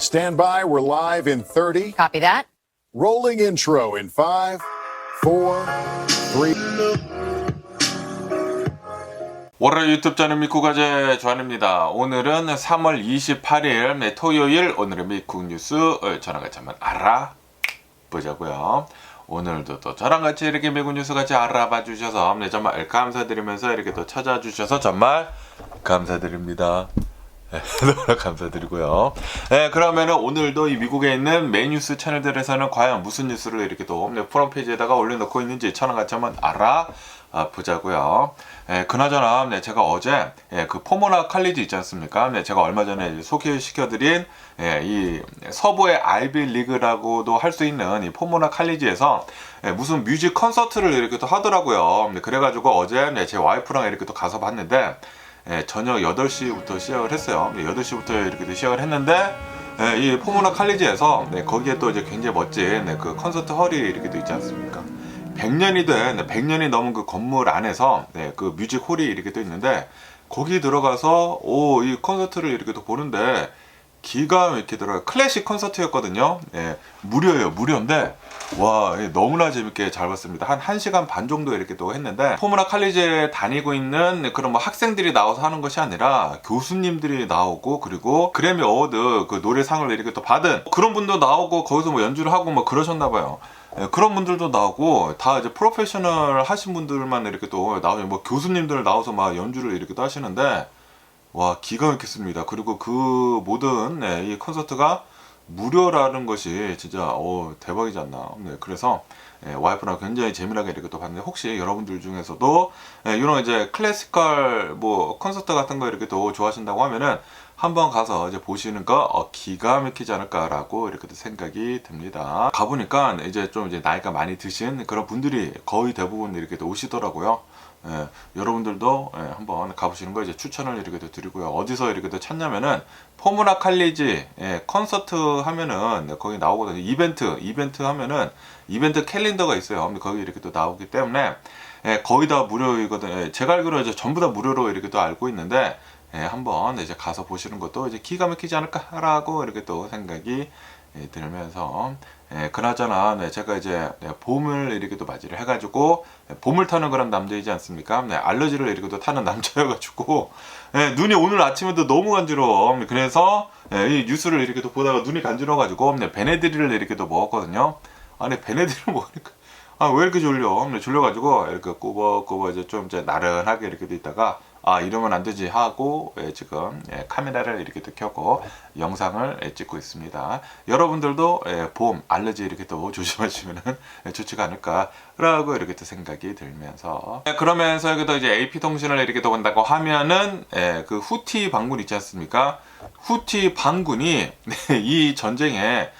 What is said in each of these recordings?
Stand by, we're live in 30. Copy that. Rolling intro in 5, 4, 3. 월요일 유튜브 저는 미국가제 조한입니다. 오늘은 3월 28일 토요일 오늘의 미국 뉴스 저랑 같이 한번 알아보자고요. 오늘도 또 저랑 같이 이렇게 미국 뉴스 같이 알아봐 주셔서 정말 감사드리면서 이렇게 또 찾아주셔서 정말 감사드립니다. 너무나 감사드리고요. 그러면은 오늘도 이 미국에 있는 메인 뉴스 채널들에서는 과연 무슨 뉴스를 이렇게 또 프론페이지에다가 올려놓고 있는지 저랑 같이 한번 알아보자고요. 그나저나 제가 어제 그 포모나 칼리지 있지 않습니까? 제가 얼마 전에 소개시켜드린 이 서부의 아이비 리그라고도 할 수 있는 이 포모나 칼리지에서 무슨 뮤직 콘서트를 이렇게 또 하더라고요. 그래가지고 어제 제 와이프랑 이렇게 또 가서 봤는데 저녁 8시부터 시작을 했어요. 8시부터 이렇게 시작을 했는데 이 포모나 칼리지에서 거기에 또 이제 굉장히 멋진 그 콘서트 홀이 이렇게 또 있지 않습니까? 100년이 넘은 그 건물 안에서 그 뮤직 홀이 이렇게 또 있는데 거기 들어가서 이 콘서트를 이렇게 또 보는데 기가 막히더라고요. 클래식 콘서트였거든요. 무료예요. 무료인데 와, 너무나 재밌게 잘 봤습니다. 한 1시간 반 정도 이렇게 또 했는데 포무라 칼리지에 다니고 있는 그런 뭐 학생들이 나와서 하는 것이 아니라 교수님들이 나오고 그리고 그래미 어워드 그 노래상을 이렇게 또 받은 그런 분도 나오고 거기서 뭐 연주를 하고 뭐 그러셨나 봐요. 그런 분들도 나오고 다 이제 프로페셔널 하신 분들만 이렇게 또 나오죠. 뭐 교수님들 나와서 막 연주를 이렇게 또 하시는데 와, 기가 막혔습니다. 그리고 그 모든 이 콘서트가 무료라는 것이 진짜 대박이지 않나. 그래서 와이프랑 굉장히 재미나게 이렇게 또 봤는데 혹시 여러분들 중에서도 이런 이제 클래시컬 뭐 콘서트 같은 거 이렇게 또 좋아하신다고 하면은 한번 가서 이제 보시는 거 기가 막히지 않을까라고 이렇게 또 생각이 듭니다. 가보니까 이제 좀 이제 나이가 많이 드신 그런 분들이 거의 대부분 이렇게 또 오시더라고요. 여러분들도 한번 가보시는 거 이제 추천을 이렇게 드리고요. 어디서 이렇게 찾냐면은 포무나 칼리지 콘서트 하면은 거기 나오거든요. 이벤트 하면은 이벤트 캘린더가 있어요. 거기 이렇게 또 나오기 때문에 거의 다 무료이거든요. 제가 알기로 이제 전부 다 무료로 이렇게 또 알고 있는데 한번 이제 가서 보시는 것도 이제 기가 막히지 않을까라고 이렇게 또 생각이 들면서 그나저나 제가 이제 봄을 이렇게 또 맞이를 해가지고 봄을 타는 그런 남자이지 않습니까? 알러지를 이렇게 또 타는 남자여가지고 눈이 오늘 아침에도 너무 간지러워. 그래서 이 뉴스를 이렇게 또 보다가 눈이 간지러워가지고 베네드릴을 이렇게 또 먹었거든요. 아니 베네드릴 먹으니까 왜 이렇게 졸려가지고 이렇게 꼬박꼬박 이제 좀 이제 나른하게 이렇게 돼 있다가 이러면 안 되지 하고 지금 카메라를 이렇게 또 켜고 영상을 찍고 있습니다. 여러분들도 봄 알러지 이렇게 또 조심하시면 좋지가 않을까라고 이렇게 또 생각이 들면서 그러면서 여기도 이제 AP통신을 이렇게 또 본다고 하면은 그 후티 반군 있지 않습니까? 후티 반군이 이 전쟁에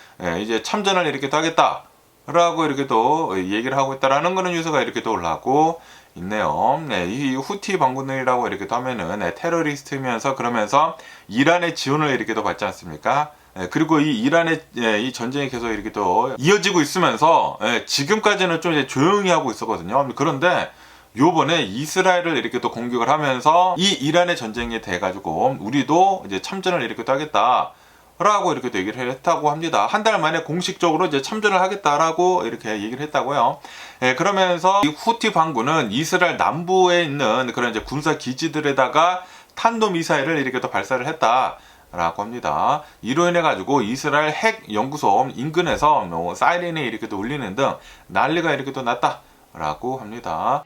이제 참전을 이렇게 또 하겠다라고 이렇게 또 얘기를 하고 있다라는 그런 뉴스가 이렇게 또 올라오고 있네요. 이 후티 반군이라고 이렇게 또 하면은 테러리스트면서 그러면서 이란의 지원을 이렇게 또 받지 않습니까? 그리고 이 이란의 이 전쟁이 계속 이렇게 또 이어지고 있으면서 지금까지는 좀 이제 조용히 하고 있었거든요. 그런데 요번에 이스라엘을 이렇게 또 공격을 하면서 이 이란의 전쟁에 대해 가지고 우리도 이제 참전을 이렇게 또 하겠다. 라고 이렇게 또 얘기를 했다고 합니다. 한 달 만에 공식적으로 이제 참전을 하겠다라고 이렇게 얘기를 했다고요. 그러면서 이 후티 반군은 이스라엘 남부에 있는 그런 이제 군사 기지들에다가 탄도 미사일을 이렇게 또 발사를 했다라고 합니다. 이로 인해 가지고 이스라엘 핵 연구소 인근에서 뭐 사이렌이 이렇게 또 울리는 등 난리가 이렇게 또 났다라고 합니다.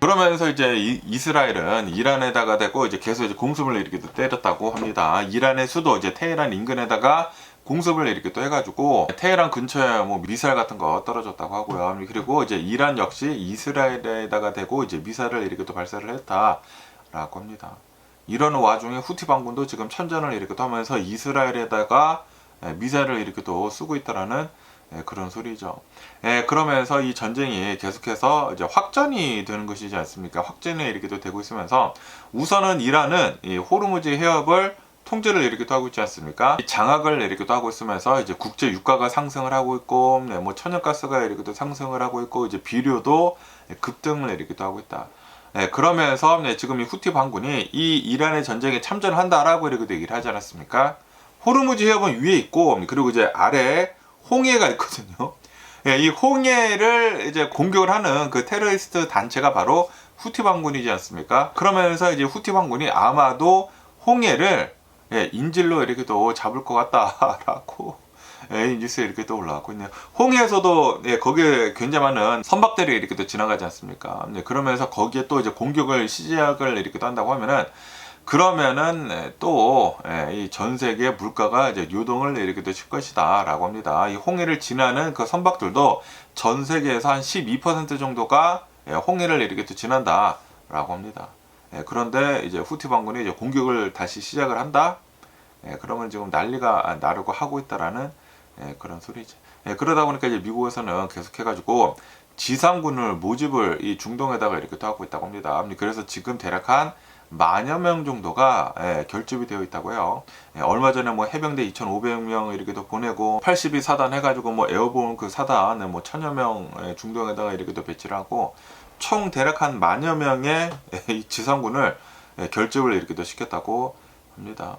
그러면서 이제 이스라엘은 이란에다가 대고 이제 계속 이제 공습을 이렇게 또 때렸다고 합니다. 이란의 수도 이제 테헤란 인근에다가 공습을 이렇게 또 해가지고 테헤란 근처에 뭐 미사일 같은 거 떨어졌다고 하고요. 그리고 이제 이란 역시 이스라엘에다가 대고 이제 미사일을 이렇게 또 발사를 했다라고 합니다. 이런 와중에 후티 반군도 지금 참전을 이렇게 또 하면서 이스라엘에다가 미사일을 이렇게 또 쓰고 있다라는 그런 소리죠. 그러면서 이 전쟁이 계속해서 이제 확전이 되는 것이지 않습니까? 확전이 이렇게 또 되고 있으면서 우선은 이란은 이 호르무즈 해협을 통제를 이렇게 또 하고 있지 않습니까? 장악을 이렇게 또 하고 있으면서 이제 국제 유가가 상승을 하고 있고, 뭐 천연가스가 이렇게 또 상승을 하고 있고, 이제 비료도 급등을 이렇게 또 하고 있다. 그러면서 지금 이 후티 반군이 이 이란의 전쟁에 참전한다라고 이렇게 얘기를 하지 않았습니까? 호르무즈 해협은 위에 있고 그리고 이제 아래 홍해가 있거든요. 예, 이 홍해를 이제 공격을 하는 그 테러리스트 단체가 바로 후티 반군이지 않습니까? 그러면서 이제 후티 반군이 아마도 홍해를 인질로 이렇게 또 잡을 것 같다라고 이 뉴스에 이렇게 또 올라왔고 있네요. 홍해에서도 거기에 굉장히 많은 선박들이 이렇게 또 지나가지 않습니까? 그러면서 거기에 또 이제 공격을 시작을 이렇게 또 한다고 하면은 그러면은 또 이 전 세계 물가가 이제 요동을 이렇게 또 칠 것이다라고 합니다. 이 홍해를 지나는 그 선박들도 전 세계에서 한 12% 정도가 홍해를 이렇게 또 지난다라고 합니다. 그런데 이제 후티 반군이 이제 공격을 다시 시작을 한다. 그러면 지금 난리가 나려고 하고 있다라는 그런 소리죠. 그러다 보니까 이제 미국에서는 계속해가지고 지상군을 모집을 이 중동에다가 이렇게 또 하고 있다고 합니다. 그래서 지금 대략 한 10,000여 명 정도가 결집이 되어 있다고 해요. 얼마 전에 뭐 해병대 2,500명 이렇게 또 보내고 82사단 해가지고 뭐 에어본 그 사단 뭐 1,000여 명 중동에다가 이렇게 또 배치를 하고 총 대략 한 10,000여 명의 이 지상군을 결집을 이렇게 또 시켰다고 합니다.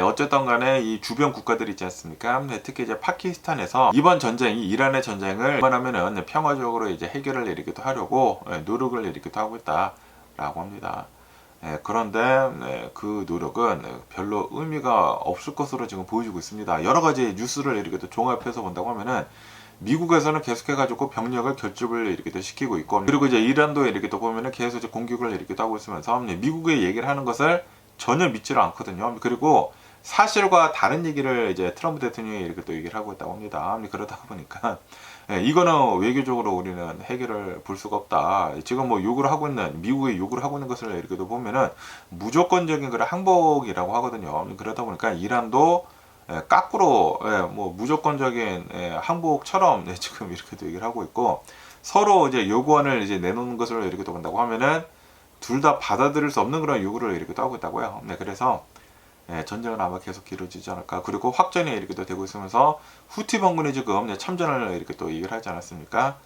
어쨌든 간에 이 주변 국가들 있지 않습니까? 특히 이제 파키스탄에서 이번 전쟁이 이란의 전쟁을 웬만하면은 평화적으로 이제 해결을 이렇게 또 하려고 노력을 이렇게 또 하고 있다라고 합니다. 그런데 그 노력은 별로 의미가 없을 것으로 지금 보여지고 있습니다. 여러 가지 뉴스를 이렇게 또 종합해서 본다고 하면은 미국에서는 계속해가지고 병력을 결집을 이렇게 또 시키고 있고 그리고 이제 이란도 이렇게 또 보면은 계속 이제 공격을 이렇게 또 하고 있으면서 미국의 얘기를 하는 것을 전혀 믿지를 않거든요. 그리고 사실과 다른 얘기를 이제 트럼프 대통령이 이렇게 또 얘기를 하고 있다고 합니다. 그러다 보니까 이거는 외교적으로 우리는 해결을 볼 수가 없다. 지금 뭐 욕을 하고 있는 미국의 욕을 하고 있는 것을 이렇게 또 보면은 무조건적인 그런 항복이라고 하거든요. 그러다 보니까 이란도 까꾸로 뭐 무조건적인 항복처럼 지금 이렇게 또 얘기를 하고 있고 서로 이제 요구안을 이제 내놓는 것을 이렇게 또 본다고 하면은 둘 다 받아들일 수 없는 그런 요구를 이렇게 또 하고 있다고요. 그래서 전쟁은 아마 계속 길어지지 않을까. 그리고 확전이 이렇게 또 되고 있으면서 후티 반군이 지금 참전을 이렇게 또 얘기를 하지 않았습니까?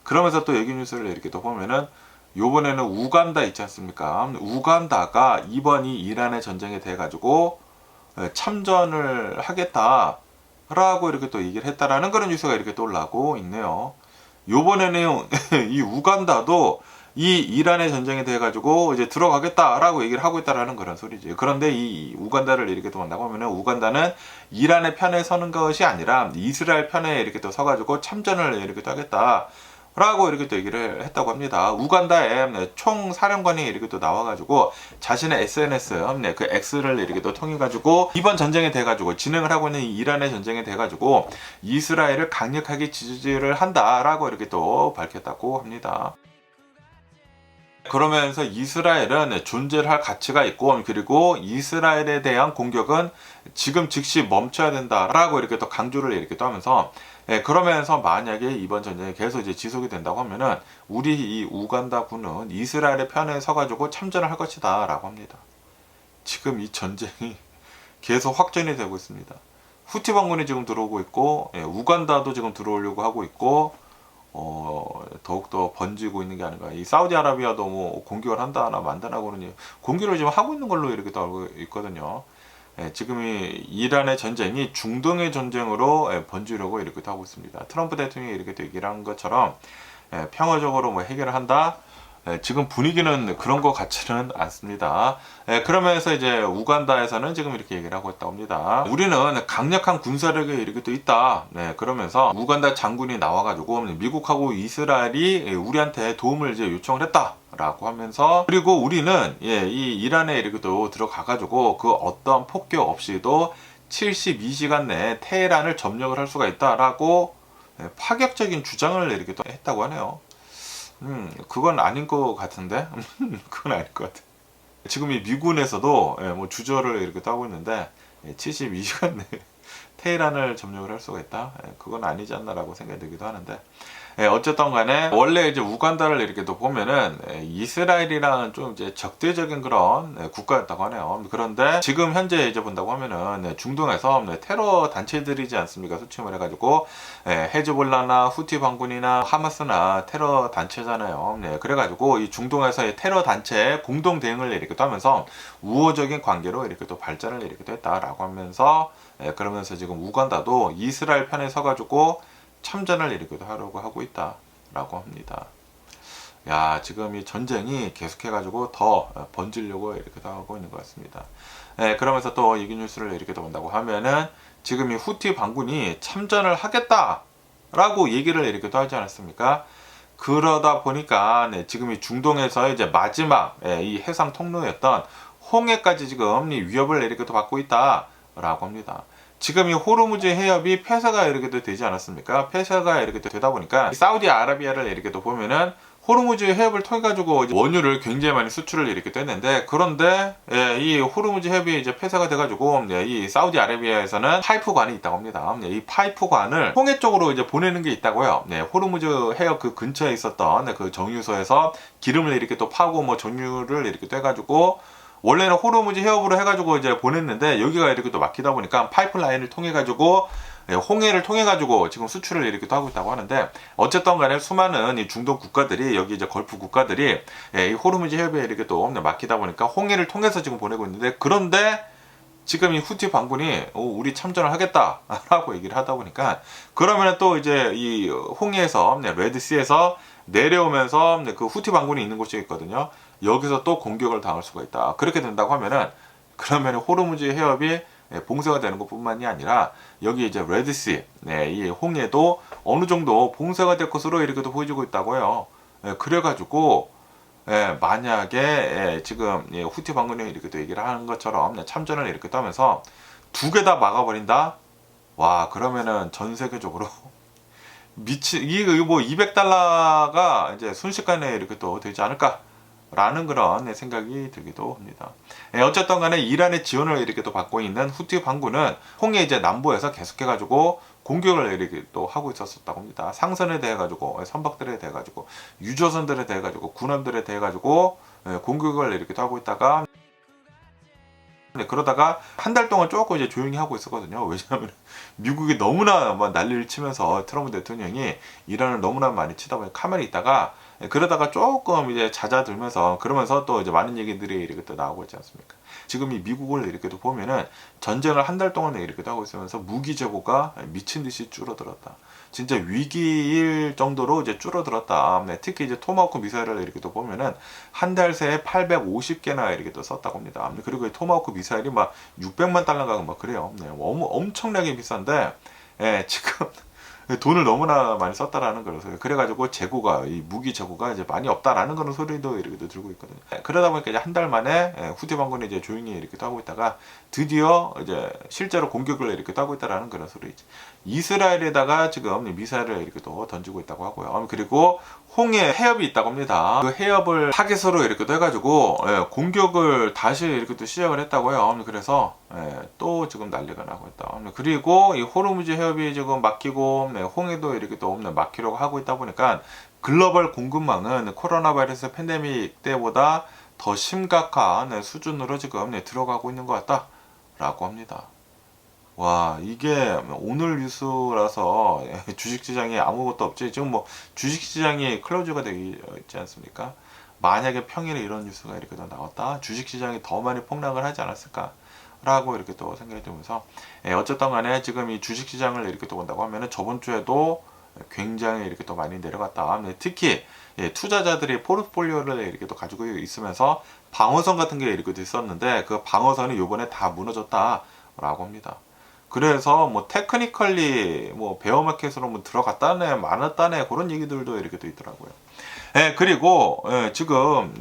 그러면서 또 여기 뉴스를 이렇게 또 보면은 요번에는 우간다 있지 않습니까? 우간다가 이번이 이란의 전쟁에 대해 가지고 참전을 하겠다라고 이렇게 또 얘기를 했다라는 그런 뉴스가 이렇게 또 올라오고 있네요. 요번에는 이 우간다도 이 이란의 전쟁에 대해 가지고 이제 들어가겠다라고 얘기를 하고 있다라는 그런 소리지. 그런데 이 우간다를 이렇게 또 만나고 하면은 우간다는 이란의 편에 서는 것이 아니라 이스라엘 편에 이렇게 또 서가지고 참전을 이렇게 또 하겠다라고 이렇게 또 얘기를 했다고 합니다. 우간다에 총 사령관이 이렇게 또 나와가지고 자신의 SNS 그 X를 이렇게 또 통해 가지고 이번 전쟁에 대해 가지고 진행을 하고 있는 이 이란의 전쟁에 대해 가지고 이스라엘을 강력하게 지지를 한다라고 이렇게 또 밝혔다고 합니다. 그러면서 이스라엘은 존재를 할 가치가 있고 그리고 이스라엘에 대한 공격은 지금 즉시 멈춰야 된다라고 이렇게 또 강조를 이렇게 또 하면서 그러면서 만약에 이번 전쟁이 계속 이제 지속이 된다고 하면은 우리 이 우간다 군은 이스라엘의 편에 서가지고 참전을 할 것이다 라고 합니다. 지금 이 전쟁이 계속 확전이 되고 있습니다. 후티 반군이 지금 들어오고 있고 우간다도 지금 들어오려고 하고 있고 더욱더 번지고 있는 게 아닌가. 이 사우디아라비아도 뭐 공격을 한다나 만다나 그러니 공격을 지금 하고 있는 걸로 이렇게 또 알고 있거든요. 지금 이 이란의 전쟁이 중동의 전쟁으로 번지려고 이렇게 또 하고 있습니다. 트럼프 대통령이 이렇게 또 얘기를 한 것처럼 평화적으로 뭐 해결을 한다. 지금 분위기는 그런 것 같지는 않습니다. 그러면서 이제 우간다에서는 지금 이렇게 얘기를 하고 있다고 합니다. 우리는 강력한 군사력이 이렇게 또 있다. 그러면서 우간다 장군이 나와가지고 미국하고 이스라엘이 우리한테 도움을 이제 요청을 했다라고 하면서 그리고 우리는 이 이란에 이렇게 또 들어가가지고 그 어떤 폭격 없이도 72시간 내에 테헤란을 점령을 할 수가 있다라고 파격적인 주장을 이렇게 또 했다고 하네요. 그건 아닌 것 같은데? 그건 아닐 것 같아. 지금 이 미군에서도 뭐 주저를 이렇게 따고 있는데 72시간 내에 테헤란을 점령을 할 수가 있다? 그건 아니지 않나라고 생각이 들기도 하는데 어쨌든 간에 원래 이제 우간다를 이렇게 또 보면은 이스라엘이랑 좀 이제 적대적인 그런 국가였다고 하네요. 그런데 지금 현재 이제 본다고 하면은 중동에서 테러 단체들이지 않습니까? 수침을 해가지고 헤즈볼라나 후티 반군이나 하마스나 테러 단체잖아요. 그래가지고 이 중동에서의 테러 단체 공동 대응을 이렇게 또 하면서 우호적인 관계로 이렇게 또 발전을 이렇게 또 했다라고 하면서 그러면서 지금 우간다도 이스라엘 편에 서가지고 참전을 이렇게도 하려고 하고 있다라고 합니다. 야, 지금 이 전쟁이 계속해가지고 더 번지려고 이렇게도 하고 있는 것 같습니다. 그러면서 또 이 뉴스를 이렇게 본다고 하면은 지금 이 후티 반군이 참전을 하겠다라고 얘기를 이렇게도 하지 않았습니까? 그러다 보니까 지금 이 중동에서 이제 마지막 이 해상 통로였던 홍해까지 지금 이 위협을 이렇게도 받고 있다라고 합니다. 지금 이 호르무즈 해협이 폐쇄가 이렇게도 되지 않았습니까? 폐쇄가 이렇게 되다 보니까 사우디아라비아를 이렇게도 보면은 호르무즈 해협을 통해 가지고 원유를 굉장히 많이 수출을 이렇게 됐는데, 그런데 이 호르무즈 해협이 이제 폐쇄가 돼 가지고 이 사우디아라비아에서는 파이프관이 있다고 합니다. 이 파이프관을 홍해 쪽으로 이제 보내는 게 있다고요. 호르무즈 해협 그 근처에 있었던 그 정유소에서 기름을 이렇게 또 파고 뭐 정유를 이렇게 또 해가지고 원래는 호르무즈 해협으로 해가지고 이제 보냈는데, 여기가 이렇게 또 막히다 보니까 파이프라인을 통해 가지고 홍해를 통해 가지고 지금 수출을 이렇게 또 하고 있다고 하는데, 어쨌든 간에 수많은 이 중동 국가들이, 여기 이제 걸프 국가들이 이 호르무즈 해협에 이렇게 또 막히다 보니까 홍해를 통해서 지금 보내고 있는데, 그런데 지금 이 후티 반군이 우리 참전을 하겠다라고 얘기를 하다 보니까, 그러면 또 이제 이 홍해에서 레드시에서 내려오면서 그 후티 반군이 있는 곳이 있거든요. 여기서 또 공격을 당할 수가 있다. 그렇게 된다고 하면은, 그러면 호르무즈 해협이 봉쇄가 되는 것뿐만이 아니라 여기 이제 레드시, 이 홍해도 어느 정도 봉쇄가 될 것으로 이렇게도 보여지고 있다고요. 그래가지고 만약에 지금 후티 반군이 이렇게 또 얘기를 하는 것처럼 참전을 이렇게 하면서 두 개 다 막아버린다. 와, 그러면은 전 세계적으로 이거 뭐 200달러가 이제 순식간에 이렇게 또 되지 않을까? 라는 그런 생각이 들기도 합니다. 어쨌든 간에 이란의 지원을 이렇게 또 받고 있는 후티 반군은 홍해 이제 남부에서 계속해가지고 공격을 이렇게 또 하고 있었다고 합니다. 상선에 대해 가지고, 선박들에 대해 가지고, 유조선들에 대해 가지고, 군함들에 대해 가지고 공격을 이렇게 또 하고 있다가, 그러다가 한 달 동안 조금 이제 조용히 하고 있었거든요. 왜냐하면 미국이 너무나 막 난리를 치면서 트럼프 대통령이 이란을 너무나 많이 치다 보니 가만히 있다가, 그러다가 조금 이제 잦아들면서, 그러면서 또 이제 많은 얘기들이 이렇게 또 나오고 있지 않습니까? 지금 이 미국을 이렇게 또 보면은 전쟁을 한 달 동안 이렇게 또 하고 있으면서 무기 재고가 미친 듯이 줄어들었다. 진짜 위기일 정도로 이제 줄어들었다. 특히 이제 토마호크 미사일을 이렇게 또 보면은 한 달 새에 850개나 이렇게 또 썼다고 합니다. 그리고 이 토마호크 미사일이 막 600만 달러가 막 그래요. 엄청나게 비싼데, 지금 돈을 너무나 많이 썼다라는 거라서, 그래가지고 재고가, 이 무기 재고가 이제 많이 없다라는 그런 소리도 이렇게 들고 있거든요. 그러다 보니까 이제 한 달 만에 후티 반군이 이제 조용히 이렇게 하고 있다가 드디어 이제 실제로 공격을 이렇게 하고 있다라는 그런 소리지. 이스라엘에다가 지금 미사일을 이렇게 또 던지고 있다고 하고요. 그리고 홍해 해협이 있다고 합니다. 그 해협을 타겟으로 이렇게 또 해가지고 공격을 다시 이렇게 또 시작을 했다고요. 그래서 또 지금 난리가 나고 있다. 그리고 이 호르무즈 해협이 지금 막히고 홍해도 이렇게 또 막히려고 하고 있다 보니까 글로벌 공급망은 코로나 바이러스 팬데믹 때보다 더 심각한 수준으로 지금 들어가고 있는 것 같다라고 합니다. 와, 이게 오늘 뉴스라서 주식시장에 아무것도 없지. 지금 뭐 주식시장이 클로즈가 되기 있지 않습니까? 만약에 평일에 이런 뉴스가 이렇게 더 나왔다, 주식시장이 더 많이 폭락을 하지 않았을까? 라고 이렇게 또 생각이 들면서, 어쨌든 간에 지금 이 주식시장을 이렇게 또 본다고 하면은 저번 주에도 굉장히 이렇게 또 많이 내려갔다. 특히 투자자들이 포트폴리오를 이렇게 또 가지고 있으면서 방어선 같은 게 이렇게 있었는데, 그 방어선이 요번에 다 무너졌다라고 합니다. 그래서 뭐 테크니컬리 뭐 베어마켓으로 뭐 들어갔다네 많았다네 그런 얘기들도 이렇게 또 있더라고요. 그리고 지금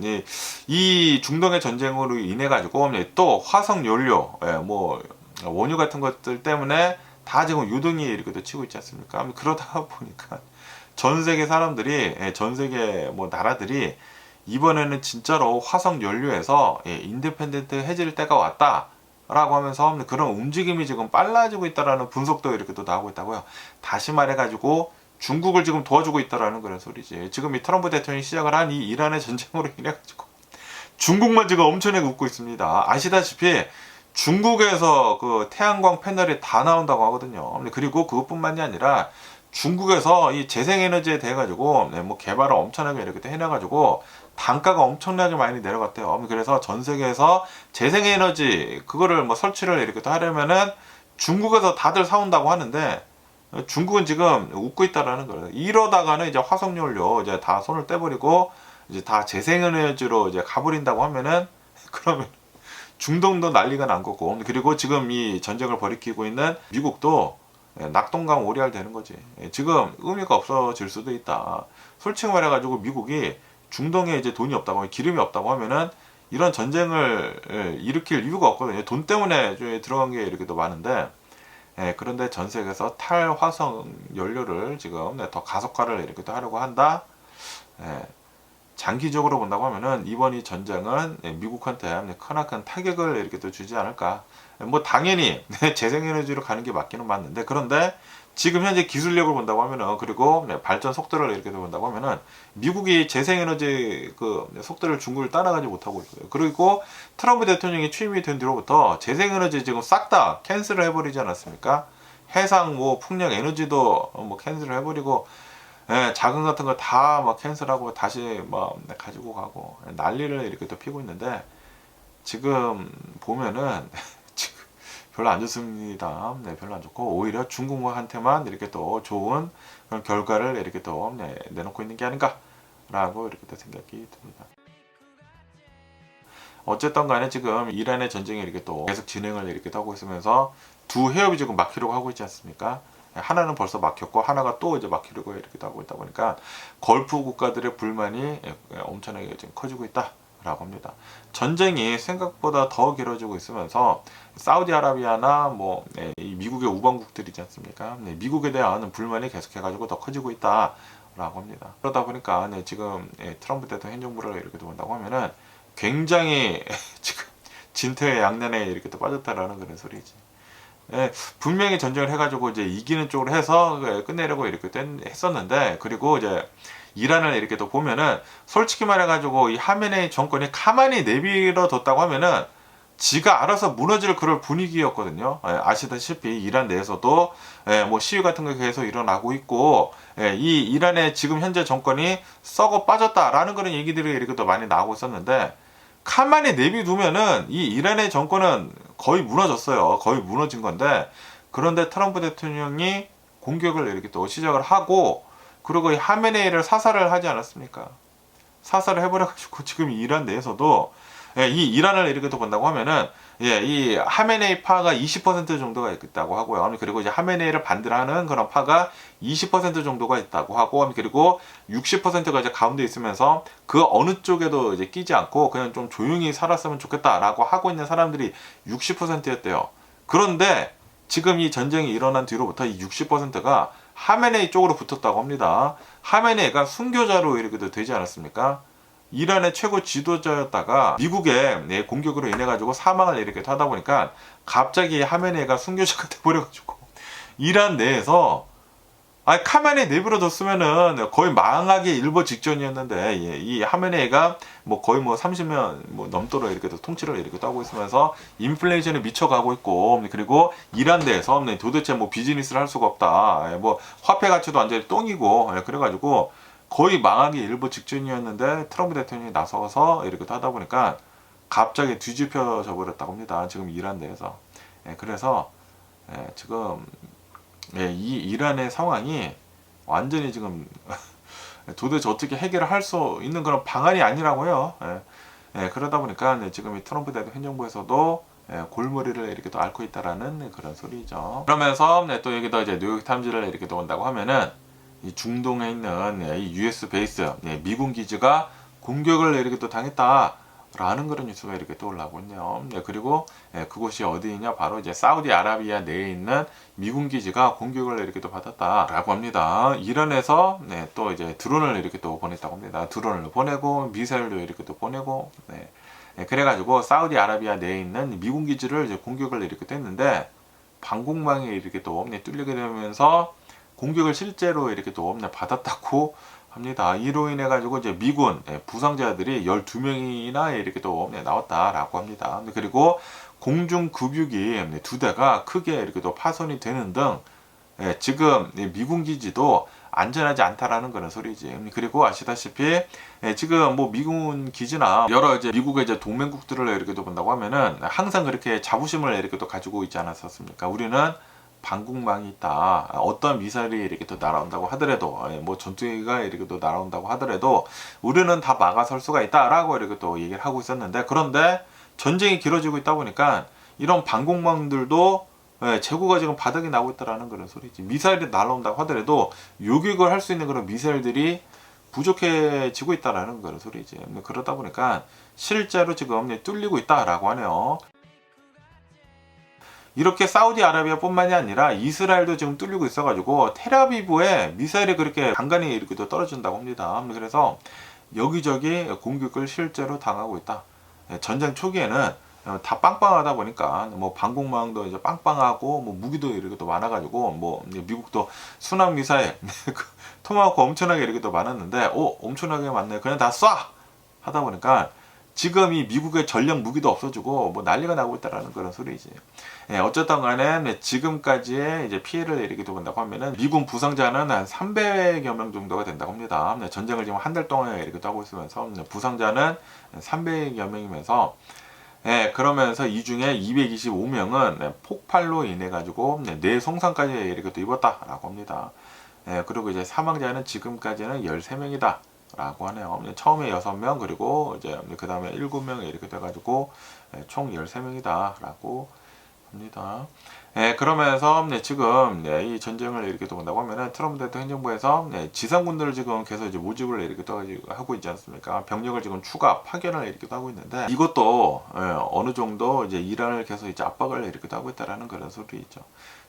이 중동의 전쟁으로 인해 가지고 또 화석 연료, 뭐 원유 같은 것들 때문에 다 지금 유동이 이렇게 또 치고 있지 않습니까? 그러다 보니까 전 세계 사람들이, 전 세계 뭐 나라들이 이번에는 진짜로 화석 연료에서 인디펜던트 해질 때가 왔다 라고 하면서 그런 움직임이 지금 빨라지고 있다라는 분석도 이렇게 또 나오고 있다고요. 다시 말해가지고 중국을 지금 도와주고 있다라는 그런 소리지. 지금 이 트럼프 대통령이 시작을 한 이 이란의 전쟁으로 인해가지고 중국만 지금 엄청나게 웃고 있습니다. 아시다시피 중국에서 그 태양광 패널이 다 나온다고 하거든요. 그리고 그것뿐만이 아니라 중국에서 이 재생에너지에 대해 가지고 뭐 개발을 엄청나게 이렇게 해놔가지고 단가가 엄청나게 많이 내려갔대요. 그래서 전 세계에서 재생에너지 그거를 뭐 설치를 이렇게 또 하려면은 중국에서 다들 사온다고 하는데 중국은 지금 웃고 있다라는 거예요. 이러다가는 이제 화석연료 이제 다 손을 떼버리고 이제 다 재생에너지로 이제 가버린다고 하면은 그러면 중동도 난리가 난 거고, 그리고 지금 이 전쟁을 벌이키고 있는 미국도 낙동강 오리알 되는 거지. 지금 의미가 없어질 수도 있다. 솔직히 말해가지고 미국이 중동에 이제 돈이 없다고, 기름이 없다고 하면은 이런 전쟁을 일으킬 이유가 없거든요. 돈 때문에 들어간 게 이렇게 더 많은데, 그런데 전 세계에서 탈화석 연료를 지금 더 가속화를 이렇게 또 하려고 한다. 장기적으로 본다고 하면은 이번 이 전쟁은 미국한테 크나큰 타격을 이렇게 또 주지 않을까. 뭐 당연히 재생에너지로 가는 게 맞기는 맞는데, 그런데 지금 현재 기술력을 본다고 하면은, 그리고 발전 속도를 이렇게 본다고 하면은 미국이 재생에너지 그 속도를 중국을 따라가지 못하고 있어요. 그리고 트럼프 대통령이 취임이 된 뒤로부터 재생에너지 지금 싹 다 캔슬을 해버리지 않았습니까? 해상 뭐 풍력 에너지도 뭐 캔슬을 해버리고, 자금 같은 거 다 막 캔슬하고 다시 뭐 가지고 가고 난리를 이렇게 또 피고 있는데, 지금 보면은 지금 별로 안 좋습니다. 별로 안 좋고, 오히려 중국한테만 이렇게 또 좋은 그런 결과를 이렇게 또 내놓고 있는 게 아닌가라고 이렇게 또 생각이 듭니다. 어쨌든 간에 지금 이란의 전쟁이 이렇게 또 계속 진행을 이렇게 하고 있으면서 두 해협이 지금 막히려고 하고 있지 않습니까? 하나는 벌써 막혔고 하나가 또 이제 막히려고 이렇게 하고 있다 보니까 걸프 국가들의 불만이 엄청나게 지금 커지고 있다라고 합니다. 전쟁이 생각보다 더 길어지고 있으면서 사우디아라비아나 뭐 이 미국의 우방국들이지 않습니까? 미국에 대한 불만이 계속해가지고 더 커지고 있다라고 합니다. 그러다 보니까 지금 트럼프 대통령 행정부를 이렇게 본다고 하면은 굉장히 지금 진퇴양난에 이렇게 또 빠졌다라는 그런 소리지. 분명히 전쟁을 해가지고 이제 이기는 쪽으로 해서 끝내려고 이렇게 했었는데, 그리고 이제 이란을 이렇게 또 보면은 솔직히 말해가지고 이 하메네이 정권이 가만히 내버려 뒀다고 하면은 지가 알아서 무너질 그럴 분위기였거든요. 아시다시피 이란 내에서도 뭐 시위 같은 거 계속 일어나고 있고, 이 이란의 지금 현재 정권이 썩어 빠졌다라는 그런 얘기들이 이렇게 또 많이 나오고 있었는데, 가만히 내비두면은 이 이란의 정권은 거의 무너졌어요. 거의 무너진 건데, 그런데 트럼프 대통령이 공격을 이렇게 또 시작을 하고, 그리고 이 하메네이를 사살을 하지 않았습니까? 사살을 해버려가지고 지금 이란 내에서도 이 이란을 이렇게 또 본다고 하면은 이 하메네이 파가 20% 정도가 있다고 하고요. 그리고 이제 하메네이를 반대하는 그런 파가 20% 정도가 있다고 하고, 그리고 60%가 이제 가운데 있으면서 그 어느 쪽에도 이제 끼지 않고 그냥 좀 조용히 살았으면 좋겠다라고 하고 있는 사람들이 60%였대요. 그런데 지금 이 전쟁이 일어난 뒤로부터 이 60%가 하메네이 쪽으로 붙었다고 합니다. 하메네이가 순교자로 이렇게 되지 않았습니까? 이란의 최고 지도자였다가 미국의 공격으로 인해 가지고 사망을 이렇게 하다 보니까 갑자기 하메네이가 순교자가 돼버려가지고 이란 내에서 카메네이 내버려뒀으면은 거의 망하기 일보 직전이었는데, 이 하메네이가 뭐 거의 뭐 30년 뭐 넘도록 이렇게 통치를 이렇게 하고 있으면서 인플레이션이 미쳐가고 있고, 그리고 이란 내에서 도대체 뭐 비즈니스를 할 수가 없다, 뭐 화폐 가치도 완전히 똥이고, 그래가지고 거의 망하기 일보 직전이었는데 트럼프 대통령이 나서서 이렇게 하다 보니까 갑자기 뒤집혀져 버렸다고 합니다. 지금 이란 내에서. 그래서 지금 이 이란의 상황이 완전히 지금 도대체 어떻게 해결을 할 수 있는 그런 방안이 아니라고요. 그러다 보니까 지금 이 트럼프 대통령 행정부에서도 골머리를 이렇게 또 앓고 있다라는 그런 소리죠. 그러면서 또 여기다 이제 뉴욕 타임즈를 이렇게 또 온다고 하면은 이 중동에 있는 이 US 베이스 미군 기지가 공격을 이렇게 또 당했다라는 그런 뉴스가 이렇게 또 올라오고 있네요. 그리고 그곳이 어디냐, 바로 이제 사우디아라비아 내에 있는 미군 기지가 공격을 이렇게 또 받았다라고 합니다. 이란에서 또 이제 드론을 이렇게 또 보냈다고 합니다. 드론을 보내고 미사일도 이렇게 또 보내고, 그래가지고 사우디아라비아 내에 있는 미군 기지를 이제 공격을 이렇게 또 했는데, 방공망이 이렇게 또 뚫리게 되면서 공격을 실제로 이렇게 또 받았다고 합니다. 이로 인해 가지고 이제 미군 부상자들이 12명이나 이렇게 또 나왔다라고 합니다. 그리고 공중 급유기 2대가 크게 이렇게 또 파손이 되는 등 지금 미군 기지도 안전하지 않다라는 그런 소리지. 그리고 아시다시피 지금 뭐 미군 기지나 여러 이제 미국의 이제 동맹국들을 이렇게 또 본다고 하면은 항상 그렇게 자부심을 이렇게 또 가지고 있지 않았었습니까? 우리는 방공망이 있다. 어떤 미사일이 이렇게 또 날아온다고 하더라도, 뭐 전투기가 이렇게 또 날아온다고 하더라도 우리는 다 막아설 수가 있다라고 이렇게 또 얘기를 하고 있었는데, 그런데 전쟁이 길어지고 있다 보니까 이런 방공망들도 재고가 지금 바닥이 나고 있다라는 그런 소리지. 미사일이 날아온다고 하더라도 요격을 할 수 있는 그런 미사일들이 부족해지고 있다라는 그런 소리지. 그러다 보니까 실제로 지금 뚫리고 있다라고 하네요. 이렇게 사우디아라비아뿐만이 아니라 이스라엘도 지금 뚫리고 있어가지고 테라비브에 미사일이 그렇게 간간히 이렇게 또 떨어진다고 합니다. 그래서 여기저기 공격을 실제로 당하고 있다. 전쟁 초기에는 다 빵빵하다 보니까 뭐 방공망도 이제 빵빵하고 뭐 무기도 이렇게 또 많아가지고 뭐 미국도 순항 미사일 토마호크 엄청나게 이렇게 또 많았는데 엄청나게 많네 그냥 다 쏴 하다 보니까 지금 이 미국의 전략 무기도 없어지고 뭐 난리가 나고 있다라는 그런 소리지. 어쨌든 간에 지금까지의 이제 피해를 이렇게 본다고 하면은 미군 부상자는 한 300여 명 정도가 된다고 합니다. 전쟁을 지금 한 달 동안 이렇게 하고 있으면서 부상자는 300여 명이면서 그러면서 이 중에 225명은 폭발로 인해 가지고 뇌송상까지 이렇게 또 입었다라고 합니다. 그리고 이제 사망자는 지금까지는 13명이다. 라고 하네요. 처음에 6명 그리고 이제 그 다음에 7명 이렇게 돼가지고 총 13명이다 라고 합니다. 그러면서 지금 이 전쟁을 이렇게 또 본다고 하면은 트럼프 대통령 행정부에서 지상군들을 지금 계속 이제 모집을 이렇게 또 하고 있지 않습니까? 병력을 지금 추가 파견을 이렇게 또 하고 있는데 이것도 어느 정도 이제 이란을 계속 이제 압박을 이렇게 또 하고 있다라는 그런 소리 있죠.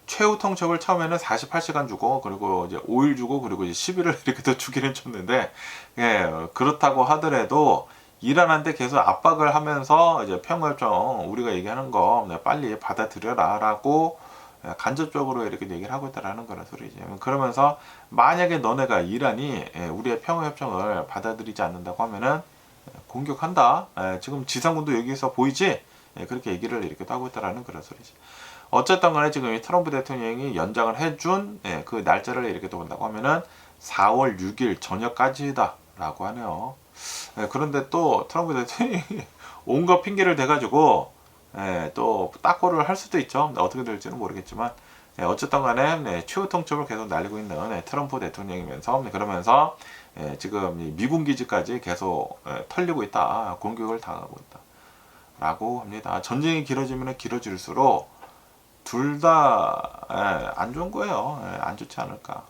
최후 통첩을 처음에는 48시간 주고 그리고 이제 5일 주고 그리고 이제 10일을 이렇게 더 주기는 줬는데 그렇다고 하더라도 이란한테 계속 압박을 하면서 이제 평화협정 우리가 얘기하는 거 빨리 받아들여라 라고 간접적으로 이렇게 얘기를 하고 있다라는 그런 소리지. 그러면서 만약에 너네가 이란이 우리의 평화협정을 받아들이지 않는다고 하면은 공격한다. 지금 지상군도 여기서 보이지? 그렇게 얘기를 이렇게 하고 있다라는 그런 소리지. 어쨌든 간에 지금 이 트럼프 대통령이 연장을 해준 그 날짜를 이렇게 또 본다고 하면은 4월 6일 저녁까지다 라고 하네요. 그런데 또 트럼프 대통령이 온갖 핑계를 대가지고 또 따꼬를 할 수도 있죠. 어떻게 될지는 모르겠지만 어쨌든 간에 최후 통첩을 계속 날리고 있는 트럼프 대통령이면서 그러면서 지금 미군 기지까지 계속 털리고 있다. 공격을 당하고 있다 라고 합니다. 전쟁이 길어지면 길어질수록 둘 다 안 좋은 거예요. 안 좋지 않을까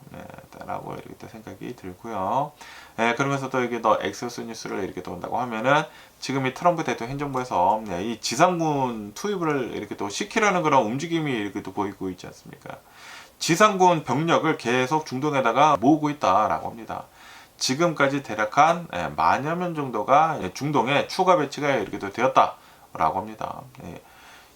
라고 이렇게 생각이 들고요. 그러면서 또 이게 더 엑소스 뉴스를 이렇게 또 본다고 하면은 지금 이 트럼프 대통령 행정부에서 이 지상군 투입을 이렇게 또 시키려는 그런 움직임이 이렇게 또 보이고 있지 않습니까? 지상군 병력을 계속 중동에다가 모으고 있다라고 합니다. 지금까지 대략 한 10,000여 명 정도가 중동에 추가 배치가 이렇게 또 되었다라고 합니다.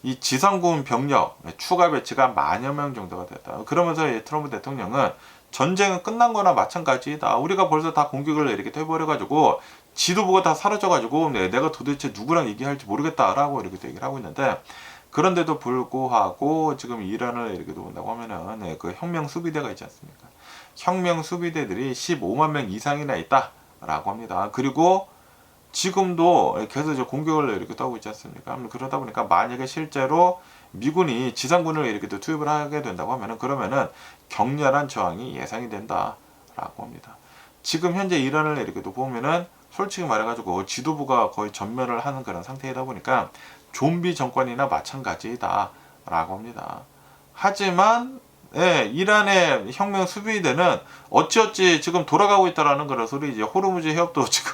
이 지상군 병력 추가 배치가 10,000여 명 정도가 됐다. 그러면서 이 트럼프 대통령은 전쟁은 끝난 거나 마찬가지다. 우리가 벌써 다 공격을 이렇게 해버려가지고 지도부가 다 사라져가지고 내가 도대체 누구랑 얘기할지 모르겠다라고 이렇게 얘기를 하고 있는데 그런데도 불구하고 지금 이란을 이렇게 본다고 하면은 그 혁명 수비대가 있지 않습니까? 혁명 수비대들이 15만 명 이상이나 있다라고 합니다. 그리고 지금도 계속 이제 공격을 이렇게 하고 있지 않습니까? 그러다 보니까 만약에 실제로 미군이 지상군을 이렇게 또 투입을 하게 된다고 하면은 그러면은 격렬한 저항이 예상이 된다라고 합니다. 지금 현재 이란을 이렇게 또 보면은 솔직히 말해가지고 지도부가 거의 전멸을 하는 그런 상태이다 보니까 좀비 정권이나 마찬가지다라고 합니다. 하지만 이란의 혁명 수비대는 어찌어찌 지금 돌아가고 있다라는 그런 소리지. 호르무즈 해협도 지금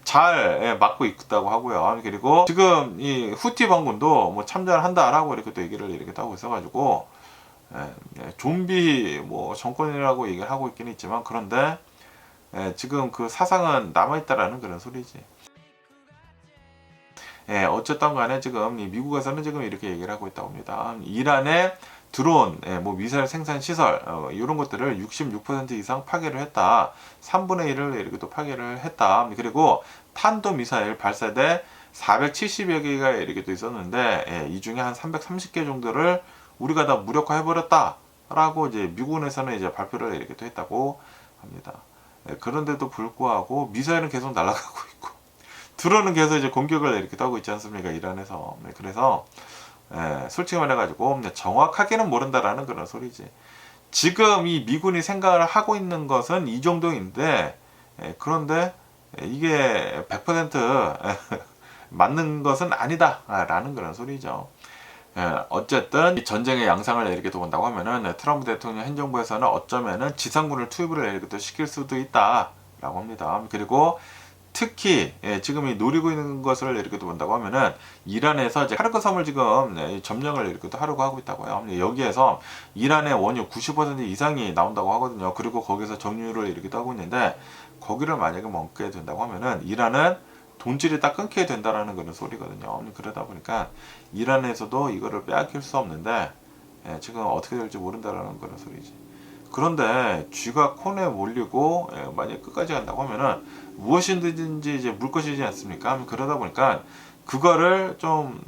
잘 막고 있다고 하고요. 그리고 지금 이 후티 반군도 뭐 참전을 한다라고 이렇게 또 얘기를 이렇게 하고 있어가지고 좀비 뭐 정권이라고 얘기를 하고 있긴 있지만 그런데 지금 그 사상은 남아있다라는 그런 소리지. 어쨌든 간에 지금 이 미국에서는 지금 이렇게 얘기를 하고 있다고 합니다. 이란의 드론, 뭐 미사일 생산 시설 이런 것들을 66% 이상 파괴를 했다. 3분의 1을 이렇게 또 파괴를 했다. 그리고 탄도 미사일 발사대 470여 개가 이렇게 또 있었는데 이 중에 한 330개 정도를 우리가 다 무력화해 버렸다라고 이제 미군에서는 이제 발표를 이렇게 또 했다고 합니다. 그런데도 불구하고 미사일은 계속 날아가고 있고 드론은 계속 이제 공격을 이렇게 하고 있지 않습니까? 이란에서. 그래서 솔직히 말해가지고 정확하게는 모른다라는 그런 소리지. 지금 이 미군이 생각을 하고 있는 것은 이 정도인데 그런데 이게 100% 맞는 것은 아니다라는 그런 소리죠. 어쨌든 이 전쟁의 양상을 이렇게 본다고 하면은 트럼프 대통령 행정부에서는 어쩌면은 지상군을 투입을 이렇게 시킬 수도 있다라고 합니다. 그리고 특히 지금 이 노리고 있는 것을 이렇게 본다고 하면은 이란에서 이제 카르크 섬을 지금 점령을 이렇게 하려고 하고 있다고요. 여기에서 이란의 원유 90% 이상이 나온다고 하거든요. 그리고 거기서 정유를 이렇게 하고 있는데 거기를 만약에 먹게 된다고 하면은 이란은 돈질이 딱 끊게 된다라는 그런 소리거든요. 그러다 보니까 이란에서도 이거를 빼앗길 수 없는데 지금 어떻게 될지 모른다라는 그런 소리지. 그런데 쥐가 콘에 몰리고 만약 끝까지 간다고 하면은 무엇이든지 이제 물 것이지 않습니까? 그러다 보니까 그거를 좀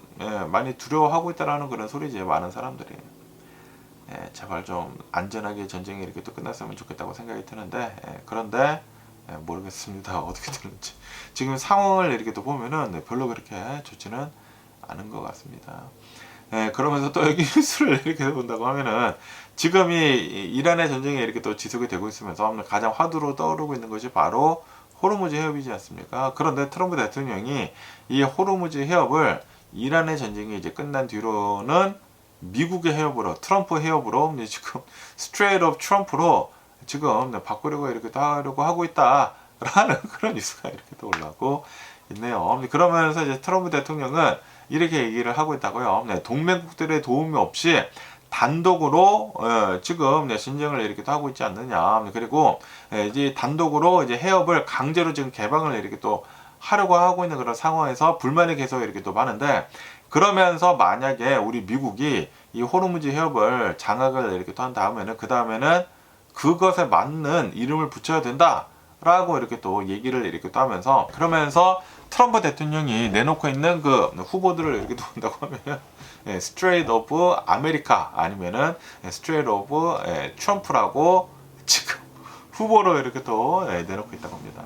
많이 두려워하고 있다라는 그런 소리지. 많은 사람들이 제발 좀 안전하게 전쟁이 이렇게 또 끝났으면 좋겠다고 생각이 드는데 그런데 모르겠습니다. 어떻게 되는지. 지금 상황을 이렇게 또 보면은 별로 그렇게 좋지는 않은 것 같습니다. 그러면서 또 여기 뉴스를 이렇게 본다고 하면은 지금 이 이란의 전쟁이 이렇게 또 지속이 되고 있으면서 가장 화두로 떠오르고 있는 것이 바로 호르무즈 해협이지 않습니까? 그런데 트럼프 대통령이 이 호르무즈 해협을 이란의 전쟁이 이제 끝난 뒤로는 미국의 해협으로 트럼프 해협으로 지금 스트레이트 오브 트럼프로 지금 바꾸려고 이렇게 하려고 하고 있다라는 그런 뉴스가 이렇게 또 올라오고 있네요. 그러면서 이제 트럼프 대통령은 이렇게 얘기를 하고 있다고요. 동맹국들의 도움이 없이 단독으로 지금 전쟁을 이렇게 또 하고 있지 않느냐. 그리고 이제 단독으로 이제 해협을 강제로 지금 개방을 이렇게 또 하려고 하고 있는 그런 상황에서 불만이 계속 이렇게 또 많은데 그러면서 만약에 우리 미국이 이 호르무즈 해협을 장악을 이렇게 또 한 다음에는 그 다음에는 그것에 맞는 이름을 붙여야 된다라고 이렇게 또 얘기를 이렇게 또 하면서 그러면서 트럼프 대통령이 내놓고 있는 그 후보들을 이렇게 또 본다고 하면 스트레이트 오브 아메리카 아니면은 스트레이트 오브 트럼프라고 지금 후보로 이렇게 또 내놓고 있다고 합니다.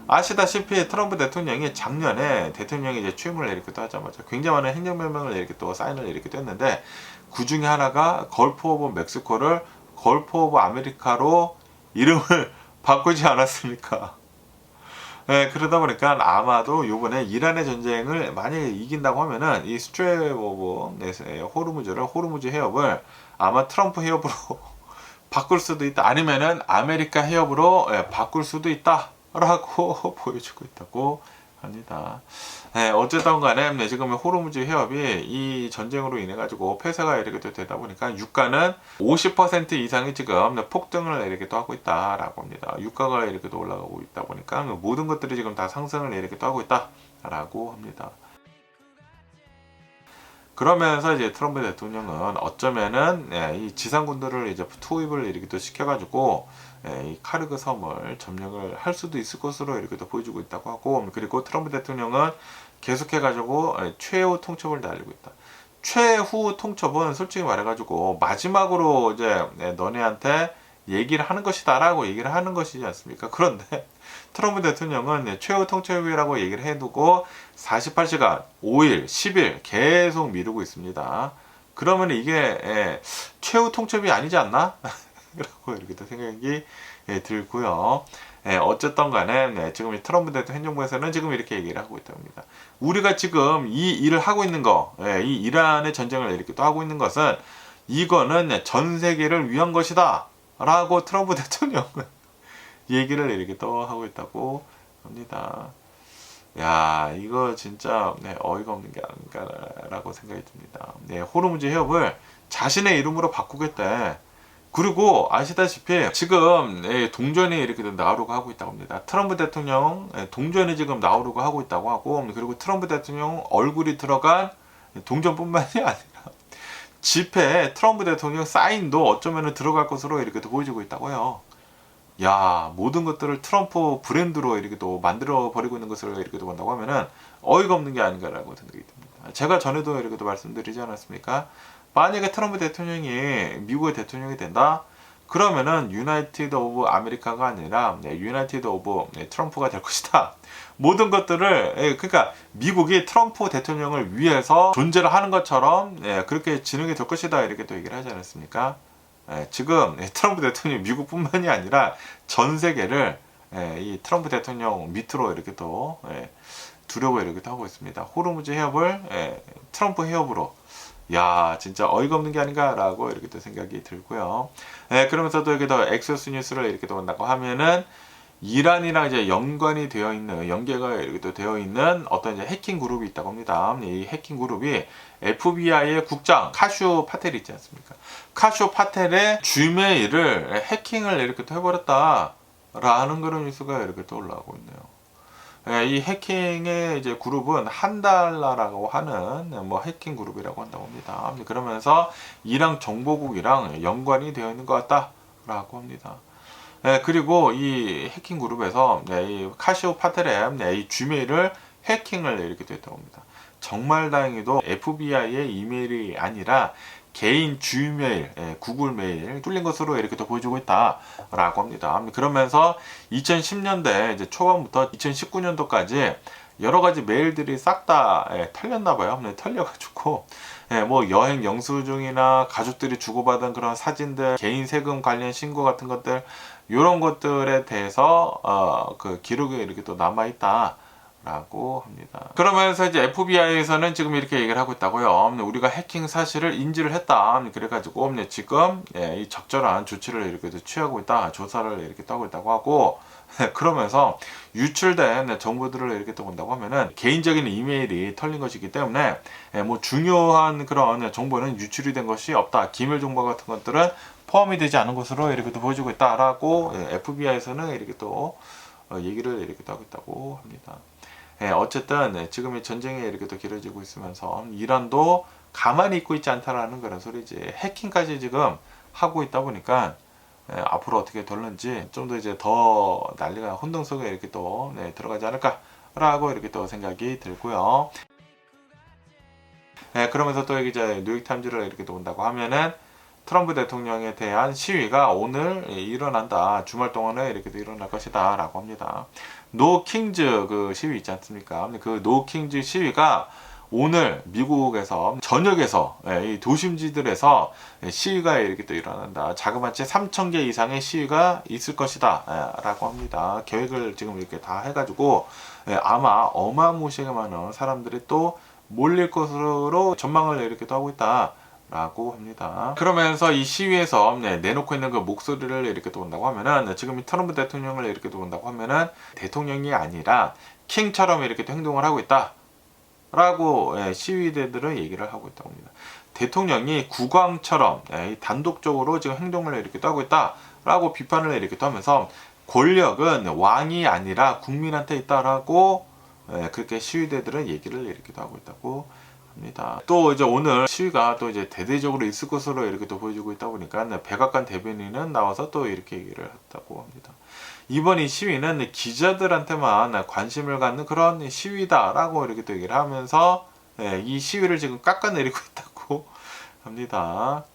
아시다시피 트럼프 대통령이 작년에 대통령이 이제 취임을 이렇게 또 하자마자 굉장히 많은 행정명령을 이렇게 또 사인을 이렇게 또 했는데 그 중에 하나가 걸프 오브 멕시코를 걸프 오브 아메리카로 이름을 바꾸지 않았습니까? 그러다 보니까 아마도 요번에 이란의 전쟁을 만약에 이긴다고 하면은 이 스트레이트 오브 호르무즈를 호르무즈 해협을 아마 트럼프 해협으로 바꿀 수도 있다. 아니면은 아메리카 해협으로 바꿀 수도 있다라고 보여주고 있다고 합니다. 어쨌든 간에 지금 호르무즈 해협이 이 전쟁으로 인해 가지고 폐쇄가 이렇게 되다 보니까 유가는 50% 이상이 지금 폭등을 이렇게 또 하고 있다라고 합니다. 유가가 이렇게 또 올라가고 있다 보니까 모든 것들이 지금 다 상승을 이렇게 또 하고 있다라고 합니다. 그러면서 이제 트럼프 대통령은 어쩌면은 이 지상군들을 이제 투입을 이렇게 또 시켜가지고 이 카르크 섬을 점령을 할 수도 있을 것으로 이렇게 또 보여주고 있다고 하고 그리고 트럼프 대통령은 계속해가지고 최후 통첩을 날리고 있다. 최후 통첩은 솔직히 말해가지고 마지막으로 이제 너네한테 얘기를 하는 것이다라고 얘기를 하는 것이지 않습니까? 그런데 트럼프 대통령은 최후 통첩이라고 얘기를 해두고 48시간, 5일, 10일 계속 미루고 있습니다. 그러면 이게 최후 통첩이 아니지 않나? 라고 이렇게 또 생각이 들고요. 어쨌든 간에 지금 이 트럼프 대통령 행정부에서는 지금 이렇게 얘기를 하고 있다고 합니다. 우리가 지금 이 일을 하고 있는 거, 이 이란의 전쟁을 이렇게 또 하고 있는 것은 이거는 전 세계를 위한 것이다. 라고 트럼프 대통령은 얘기를 이렇게 또 하고 있다고 합니다. 야, 이거 진짜 어이가 없는 게 아닌가라고 생각이 듭니다. 호르무즈 해협을 자신의 이름으로 바꾸겠대. 그리고 아시다시피 지금 동전이 이렇게 나오려고 하고 있다고 합니다. 트럼프 대통령 동전이 지금 나오려고 하고 있다고 하고 그리고 트럼프 대통령 얼굴이 들어간 동전뿐만이 아니라 지폐에 트럼프 대통령 사인도 어쩌면 들어갈 것으로 이렇게 보여지고 있다고요. 야, 모든 것들을 트럼프 브랜드로 이렇게 또 만들어 버리고 있는 것을 이렇게 또 본다고 하면은 어이가 없는 게 아닌가라고 생각이 듭니다. 제가 전에도 이렇게 또 말씀드리지 않았습니까? 만약에 트럼프 대통령이 미국의 대통령이 된다? 그러면은 유나이티드 오브 아메리카가 아니라 유나이티드 오브 트럼프가 될 것이다. 모든 것들을 그러니까 미국이 트럼프 대통령을 위해서 존재를 하는 것처럼 그렇게 진행이 될 것이다 이렇게 또 얘기를 하지 않았습니까? 지금 트럼프 대통령이 미국뿐만이 아니라 전 세계를 이 트럼프 대통령 밑으로 이렇게 또 두려워 이렇게 또 하고 있습니다. 호르무즈 해협을 트럼프 해협으로. 야, 진짜 어이가 없는 게 아닌가라고 이렇게 또 생각이 들고요. 그러면서도 여기 더 엑소스 뉴스를 이렇게 또 본다고 하면은 이란이랑 이제 연관이 되어 있는, 연계가 이렇게 또 되어 있는 어떤 이제 해킹 그룹이 있다고 합니다. 이 해킹 그룹이 FBI의 국장 카슈 파텔이 있지 않습니까? 카슈 파텔의 지메일을 해킹을 이렇게 또 해버렸다라는 그런 뉴스가 이렇게 또 올라오고 있네요. 이 해킹의 이제 그룹은 한달라라고 하는 뭐 해킹 그룹이라고 한다고 합니다. 그러면서 이란 정보국이랑 연관이 되어 있는 것 같다라고 합니다. 그리고 이 해킹 그룹에서 이 카시오 파텔의 이 지메일을 해킹을 이렇게 됐다고 합니다. 정말 다행히도 FBI의 이메일이 아니라 개인 지메일, 구글 메일 뚫린 것으로 이렇게 또 보여주고 있다라고 합니다. 그러면서 2010년대 이제 초반부터 2019년도까지 여러 가지 메일들이 싹 다 털렸나 봐요. 털려가지고 뭐 여행 영수증이나 가족들이 주고받은 그런 사진들, 개인 세금 관련 신고 같은 것들 이런 것들에 대해서 그 기록이 이렇게 또 남아 있다. 라고 합니다. 그러면서 이제 FBI에서는 지금 이렇게 얘기를 하고 있다고요. 우리가 해킹 사실을 인지를 했다. 그래가지고 지금 이 적절한 조치를 이렇게 취하고 있다. 조사를 이렇게 하고 있다고 하고 그러면서 유출된 정보들을 이렇게 또 본다고 하면은 개인적인 이메일이 털린 것이기 때문에 뭐 중요한 그런 정보는 유출이 된 것이 없다. 기밀 정보 같은 것들은 포함이 되지 않은 것으로 이렇게 또 보여주고 있다라고 FBI에서는 이렇게 또 얘기를 이렇게 또 하고 있다고 합니다. 어쨌든 지금 이 전쟁이 이렇게 또 길어지고 있으면서 이란도 가만히 있고 있지 않다라는 그런 소리지. 해킹까지 지금 하고 있다 보니까 앞으로 어떻게 될는지 좀 더 이제 더 난리가 혼동 속에 이렇게 또 들어가지 않을까라고 이렇게 또 생각이 들고요. 그러면서 또 여기 이제 뉴욕타임즈를 이렇게 또 본다고 하면은 트럼프 대통령에 대한 시위가 오늘 일어난다. 주말 동안에 이렇게 일어날 것이다. 라고 합니다. 노 킹즈 그 시위 있지 않습니까? 그 노 킹즈 시위가 오늘 미국에서 전역에서 이 도심지들에서 시위가 이렇게 또 일어난다. 자그마치 3,000개 이상의 시위가 있을 것이다. 라고 합니다. 계획을 지금 이렇게 다 해가지고 아마 어마무시하게 많은 사람들이 또 몰릴 것으로 전망을 이렇게 또 하고 있다. 라고 합니다. 그러면서 이 시위에서 내놓고 있는 그 목소리를 이렇게 또 본다고 하면은 지금 이 트럼프 대통령을 이렇게 또 본다고 하면은 대통령이 아니라 킹처럼 이렇게 또 행동을 하고 있다. 라고 시위대들은 얘기를 하고 있다고 합니다. 대통령이 국왕처럼 단독적으로 지금 행동을 이렇게 또 하고 있다. 라고 비판을 이렇게 또 하면서 권력은 왕이 아니라 국민한테 있다라고 그렇게 시위대들은 얘기를 이렇게 또 하고 있다고 합니다. 또 이제 오늘 시위가 또 이제 대대적으로 있을 것으로 이렇게 또 보여주고 있다 보니까 백악관 대변인은 나와서 또 이렇게 얘기를 했다고 합니다. 이번 이 시위는 기자들한테만 관심을 갖는 그런 시위다라고 이렇게 또 얘기를 하면서 이 시위를 지금 깎아내리고 있다고 합니다.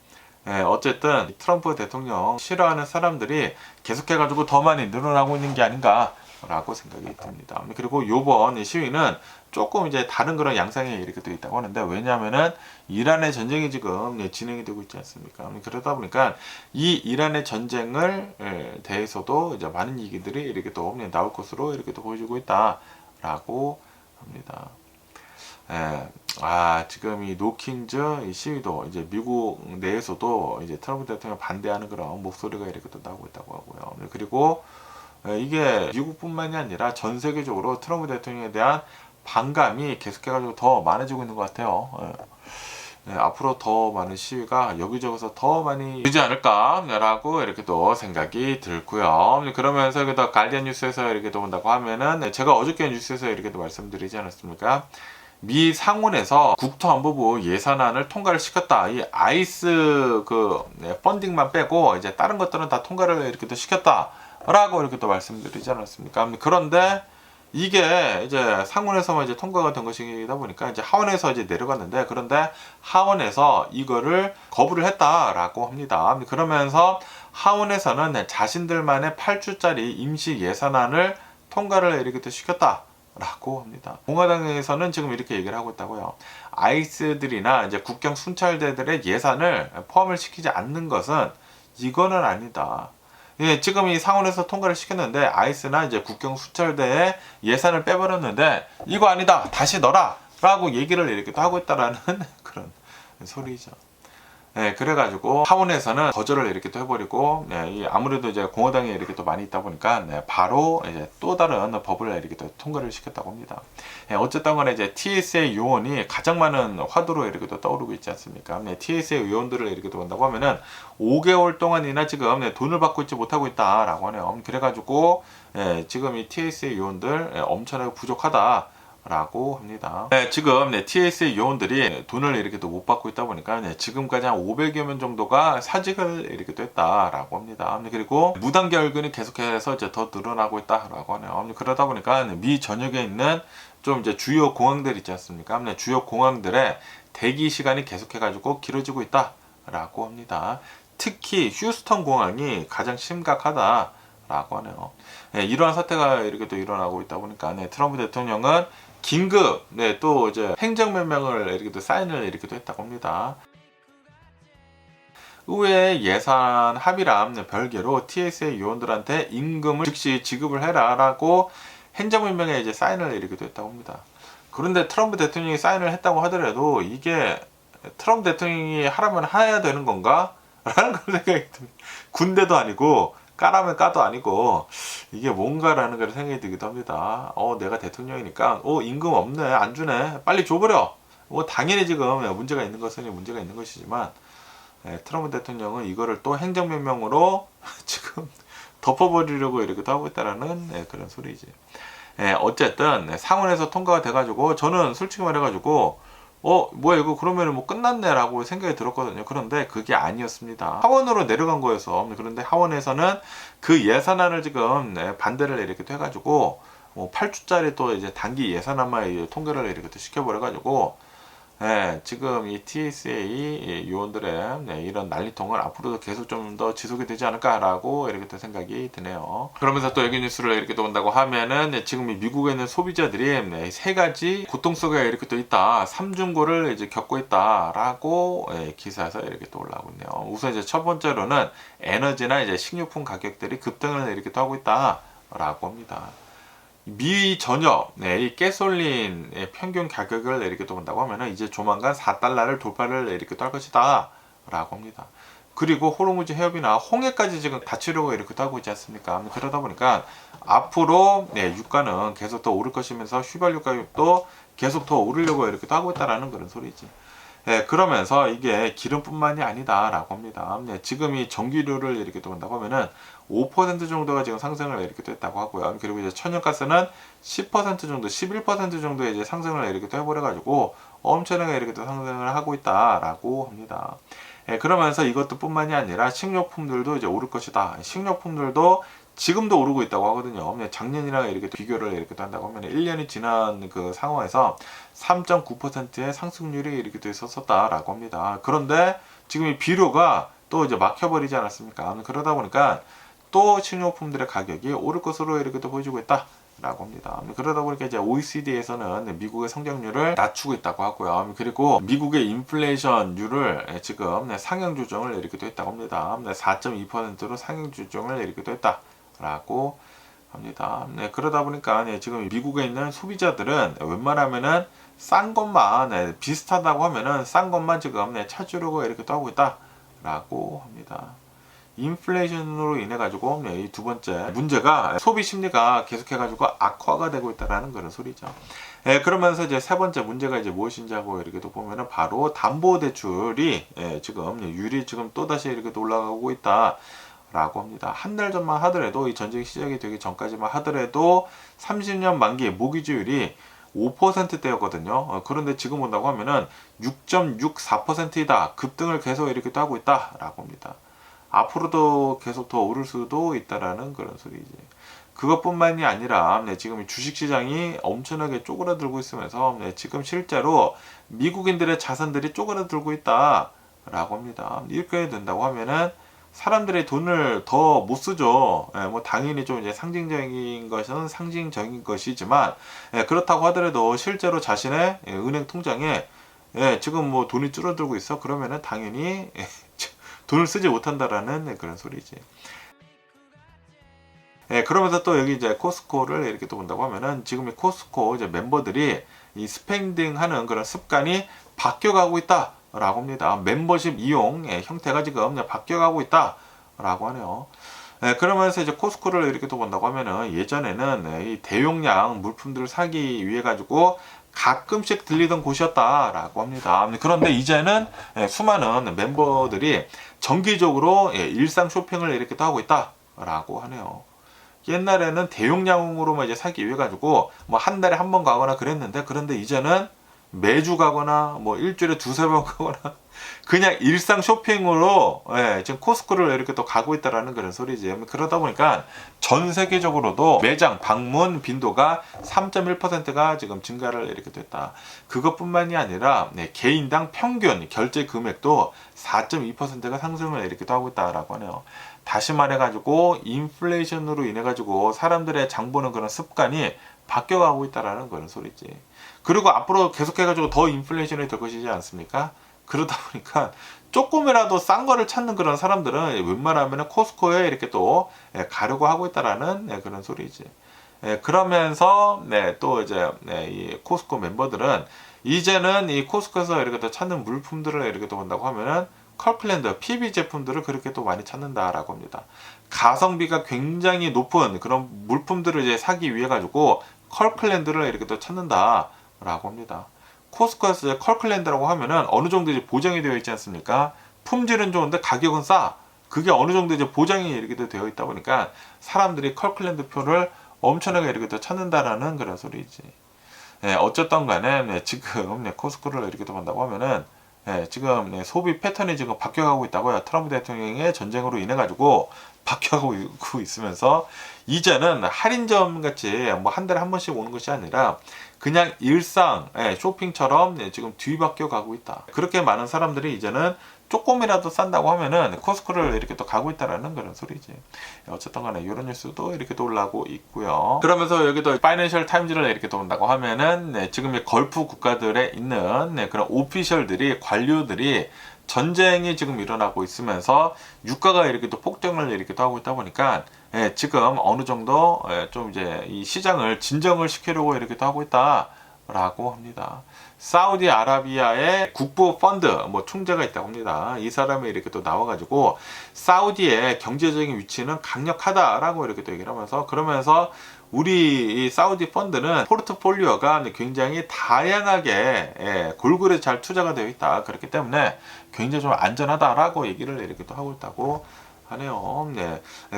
어쨌든 트럼프 대통령 싫어하는 사람들이 계속해가지고 더 많이 늘어나고 있는 게 아닌가 라고 생각이 듭니다. 그리고 요번 시위는 조금 이제 다른 그런 양상이 이렇게 또 있다고 하는데, 왜냐하면은 이란의 전쟁이 지금 진행이 되고 있지 않습니까? 그러다 보니까 이 이란의 전쟁을 대해서도 이제 많은 얘기들이 이렇게 또 나올 것으로 이렇게 또 보여주고 있다라고 합니다. 지금 이 노킹즈 이 시위도 이제 미국 내에서도 이제 트럼프 대통령 반대하는 그런 목소리가 이렇게 또 나오고 있다고 하고요. 그리고 이게 미국뿐만이 아니라 전 세계적으로 트럼프 대통령에 대한 반감이 계속해가지고 더 많아지고 있는 것 같아요. 앞으로 더 많은 시위가 여기저기서 더 많이 되지 않을까라고 이렇게 또 생각이 들고요. 그러면서 여기다 가디언 뉴스에서 이렇게 또 본다고 하면은 제가 어저께 뉴스에서 이렇게 또 말씀드리지 않았습니까? 미 상원에서 국토안보부 예산안을 통과를 시켰다. 이 아이스 그 펀딩만 빼고 이제 다른 것들은 다 통과를 이렇게 또 시켰다라고 이렇게 또 말씀드리지 않았습니까? 그런데 이게 이제 상원에서만 이제 통과가 된 것이다 보니까 이제 하원에서 이제 내려갔는데, 그런데 하원에서 이거를 거부를 했다라고 합니다. 그러면서 하원에서는 자신들만의 8주짜리 임시 예산안을 통과를 이렇게 또 시켰다라고 합니다. 공화당에서는 지금 이렇게 얘기를 하고 있다고요. 아이스들이나 이제 국경 순찰대들의 예산을 포함을 시키지 않는 것은 이거는 아니다. 예, 지금 이 상원에서 통과를 시켰는데 아이스나 이제 국경 순찰대의 예산을 빼버렸는데 이거 아니다. 다시 넣어라. 라고 얘기를 이렇게 또 하고 있다라는 그런 소리죠. 네, 그래가지고 하원에서는 거절을 이렇게 또 해버리고, 네, 아무래도 이제 공화당이 이렇게 또 많이 있다 보니까, 네, 바로 이제 또 다른 법을 이렇게 또 통과를 시켰다고 합니다. 네, 어쨌든 간에 이제 TSA 요원이 가장 많은 화두로 이렇게 또 떠오르고 있지 않습니까? 네, TSA 요원들을 이렇게 또 본다고 하면은 5개월 동안이나 지금 네, 돈을 받고 있지 못하고 있다라고 하네요. 그래가지고, 네, 지금 이 TSA 요원들 엄청나게 부족하다. 라고 합니다. 네, 지금 TSA 요원들이 돈을 이렇게 또 못 받고 있다 보니까 지금까지 한 500여 명 정도가 사직을 이렇게 또 했다라고 합니다. 그리고 무단결근이 계속해서 이제 더 늘어나고 있다라고 하네요. 그러다 보니까 미 전역에 있는 좀 이제 주요 공항들 있지 않습니까? 주요 공항들의 대기 시간이 계속해가지고 길어지고 있다라고 합니다. 특히 휴스턴 공항이 가장 심각하다라고 하네요. 네, 이러한 사태가 이렇게 또 일어나고 있다 보니까 트럼프 대통령은 긴급 또 이제 행정명령을 이렇게 또 사인을 이렇게 또 했다고 합니다. 의회 예산 합의랑 별개로 TSA 요원들한테 임금을 즉시 지급을 해라라고 행정명령에 이제 사인을 이렇게 또 했다고 합니다. 그런데 트럼프 대통령이 사인을 했다고 하더라도 이게 트럼프 대통령이 하라면 해야 되는 건가? 라는 그런 생각이 듭니다. 군대도 아니고 까라면 까도 아니고 이게 뭔가라는 그런 생각이 들기도 합니다. 내가 대통령이니까 임금 없네, 안 주네, 빨리 줘버려. 당연히 지금 문제가 있는 것은 문제가 있는 것이지만 트럼프 대통령은 이거를 또 행정명령으로 지금 덮어버리려고 이렇게 또 하고 있다라는 그런 소리지. 어쨌든 상원에서 통과가 돼가지고 저는 솔직히 말해가지고 뭐야 이거 그러면 뭐 끝났네 라고 생각이 들었거든요. 그런데 그게 아니었습니다. 하원으로 내려간 거여서. 그런데 하원에서는 그 예산안을 지금 반대를 이렇게 또 해가지고 8주짜리 또 이제 단기 예산안만 통과를 이렇게 또 시켜버려가지고 지금 이 TSA 요원들의 이런 난리통은 앞으로도 계속 좀 더 지속이 되지 않을까라고 이렇게 또 생각이 드네요. 그러면서 또 여기 뉴스를 이렇게 또 본다고 하면은 지금 미국에 있는 소비자들이 세 가지 고통 속에 이렇게 또 있다. 삼중고를 이제 겪고 있다라고 기사에서 이렇게 또 올라오고 있네요. 우선 이제 첫 번째로는 에너지나 이제 식료품 가격들이 급등을 이렇게 또 하고 있다라고 합니다. 미 전역 이 가솔린의 평균 가격을 이렇게 또 본다고 하면은 이제 조만간 4달러를 돌파를 이렇게 또 할 것이다 라고 합니다. 그리고 호르무즈 해협이나 홍해까지 지금 닫히려고 이렇게 또 하고 있지 않습니까? 그러다 보니까 앞으로 유가는 계속 더 오를 것이면서 휘발유 가격도 계속 더 오르려고 이렇게 또 하고 있다라는 그런 소리지. 그러면서 이게 기름뿐만이 아니다라고 합니다. 지금 이 전기료를 이렇게 또 본다고 하면은 5% 정도가 지금 상승을 이렇게 또 했다고 하고요. 그리고 이제 천연가스는 10% 정도, 11% 정도의 이제 상승을 이렇게 또 해버려가지고 엄청나게 이렇게 또 상승을 하고 있다라고 합니다. 그러면서 이것도 뿐만이 아니라 식료품들도 이제 오를 것이다. 식료품들도 지금도 오르고 있다고 하거든요. 작년이랑 이렇게 비교를 이렇게 한다고 하면 1년이 지난 그 상황에서 3.9%의 상승률이 이렇게 또 있었다라고 합니다. 그런데 지금 이 비료가 또 이제 막혀버리지 않았습니까? 그러다 보니까 또 식료품들의 가격이 오를 것으로 이렇게 또 보여지고 있다. 라고 합니다. 그러다 보니까 이제 OECD에서는 미국의 성장률을 낮추고 있다고 하고요. 그리고 미국의 인플레이션율을 지금 상향 조정을 이렇게 또 했다고 합니다. 4.2%로 상향 조정을 이렇게 또 했다라고 합니다. 그러다 보니까 지금 미국에 있는 소비자들은 웬만하면은 싼 것만 비슷하다고 하면은 싼 것만 지금 찾으려고 이렇게 또 하고 있다라고 합니다. 인플레이션으로 인해 가지고 이 두 번째 문제가 소비 심리가 계속해 가지고 악화가 되고 있다라는 그런 소리죠. 그러면서 이제 세 번째 문제가 이제 무엇인지 하고 이렇게 또 보면은 바로 담보 대출이 지금 율이 지금 또 다시 이렇게 또 올라가고 있다라고 합니다. 한 달 전만 하더라도 이 전쟁 시작이 되기 전까지만 하더라도 30년 만기 모기지율이 5%대였거든요. 그런데 지금 본다고 하면은 6.64%이다. 급등을 계속 이렇게 또 하고 있다라고 합니다. 앞으로도 계속 더 오를 수도 있다라는 그런 소리지. 그것뿐만이 아니라 지금 주식시장이 엄청나게 쪼그라들고 있으면서 지금 실제로 미국인들의 자산들이 쪼그라들고 있다라고 합니다. 이렇게 된다고 하면은 사람들이 돈을 더 못 쓰죠. 뭐 당연히 좀 이제 상징적인 것은 상징적인 것이지만, 그렇다고 하더라도 실제로 자신의 은행 통장에 지금 뭐 돈이 줄어들고 있어. 그러면은 당연히 돈을 쓰지 못한다라는 그런 소리지. 그러면서 또 여기 이제 코스코를 이렇게 또 본다고 하면은 지금 이 코스코 이제 멤버들이 이 스pen딩 하는 그런 습관이 바뀌어가고 있다라고 합니다. 멤버십 이용 형태가 지금 바뀌어가고 있다라고 하네요. 그러면서 이제 코스코를 이렇게 또 본다고 하면은 예전에는 이 대용량 물품들을 사기 위해 가지고 가끔씩 들리던 곳이었다라고 합니다. 그런데 이제는 수많은 멤버들이 정기적으로 일상 쇼핑을 이렇게 또 하고 있다라고 하네요. 옛날에는 대용량으로만 이제 사기 위해 가지고 뭐 한 달에 한 번 가거나 그랬는데, 그런데 이제는 매주 가거나 뭐 일주일에 두세 번 가거나 그냥 일상 쇼핑으로 지금 코스코를 이렇게 또 가고 있다라는 그런 소리지. 그러다 보니까 전 세계적으로도 매장 방문 빈도가 3.1%가 지금 증가를 이렇게 됐다. 그것뿐만이 아니라 개인당 평균 결제 금액도 4.2%가 상승을 이렇게 또 하고 있다라고 하네요. 다시 말해가지고 인플레이션으로 인해가지고 사람들의 장 보는 그런 습관이 바뀌어가고 있다라는 그런 소리지. 그리고 앞으로 계속해가지고 더 인플레이션이 될 것이지 않습니까? 그러다 보니까 조금이라도 싼 거를 찾는 그런 사람들은 웬만하면 코스코에 이렇게 또 가려고 하고 있다라는 그런 소리지. 그러면서 또 이제 이 코스코 멤버들은 이제는 이 코스코에서 이렇게 또 찾는 물품들을 이렇게 또 본다고 하면은 컬클랜드 PB 제품들을 그렇게 또 많이 찾는다라고 합니다. 가성비가 굉장히 높은 그런 물품들을 이제 사기 위해 가지고 컬클랜드를 이렇게 또 찾는다라고 합니다. 코스코에서 컬클랜드라고 하면은 어느 정도 이제 보장이 되어 있지 않습니까? 품질은 좋은데 가격은 싸. 그게 어느 정도 이제 보장이 이렇게 되어 있다 보니까 사람들이 컬클랜드 표를 엄청나게 이렇게 또 찾는다라는 그런 소리지. 어쨌든 간에 지금 코스코를 이렇게 또 본다고 하면은 지금 소비 패턴이 지금 바뀌어가고 있다고요. 트럼프 대통령의 전쟁으로 인해 가지고 바뀌어가고 있으면서 이제는 할인점 같이 뭐 한 달에 한 번씩 오는 것이 아니라 그냥 일상 쇼핑처럼 지금 뒤바뀌어 가고 있다. 그렇게 많은 사람들이 이제는 조금이라도 싼다고 하면은 코스코를 이렇게 또 가고 있다라는 그런 소리지. 어쨌든 간에 이런 뉴스도 이렇게 또 올라오고 있고요. 그러면서 여기도 파이낸셜 타임즈를 이렇게 또 본다고 하면은 지금 이 걸프 국가들에 있는 그런 오피셜들이, 관료들이 전쟁이 지금 일어나고 있으면서 유가가 이렇게 또 폭등을 이렇게 또 하고 있다 보니까 지금 어느 정도 좀 이제 이 시장을 진정을 시키려고 이렇게 또 하고 있다라고 합니다. 사우디아라비아의 국부 펀드 총재가 있다고 합니다. 이 사람이 이렇게 또 나와가지고 사우디의 경제적인 위치는 강력하다라고 이렇게 또 얘기를 하면서, 그러면서 우리 이 사우디 펀드는 포트폴리오가 굉장히 다양하게 골고루 잘 투자가 되어 있다. 그렇기 때문에 굉장히 좀 안전하다라고 얘기를 이렇게 또 하고 있다고 하네요.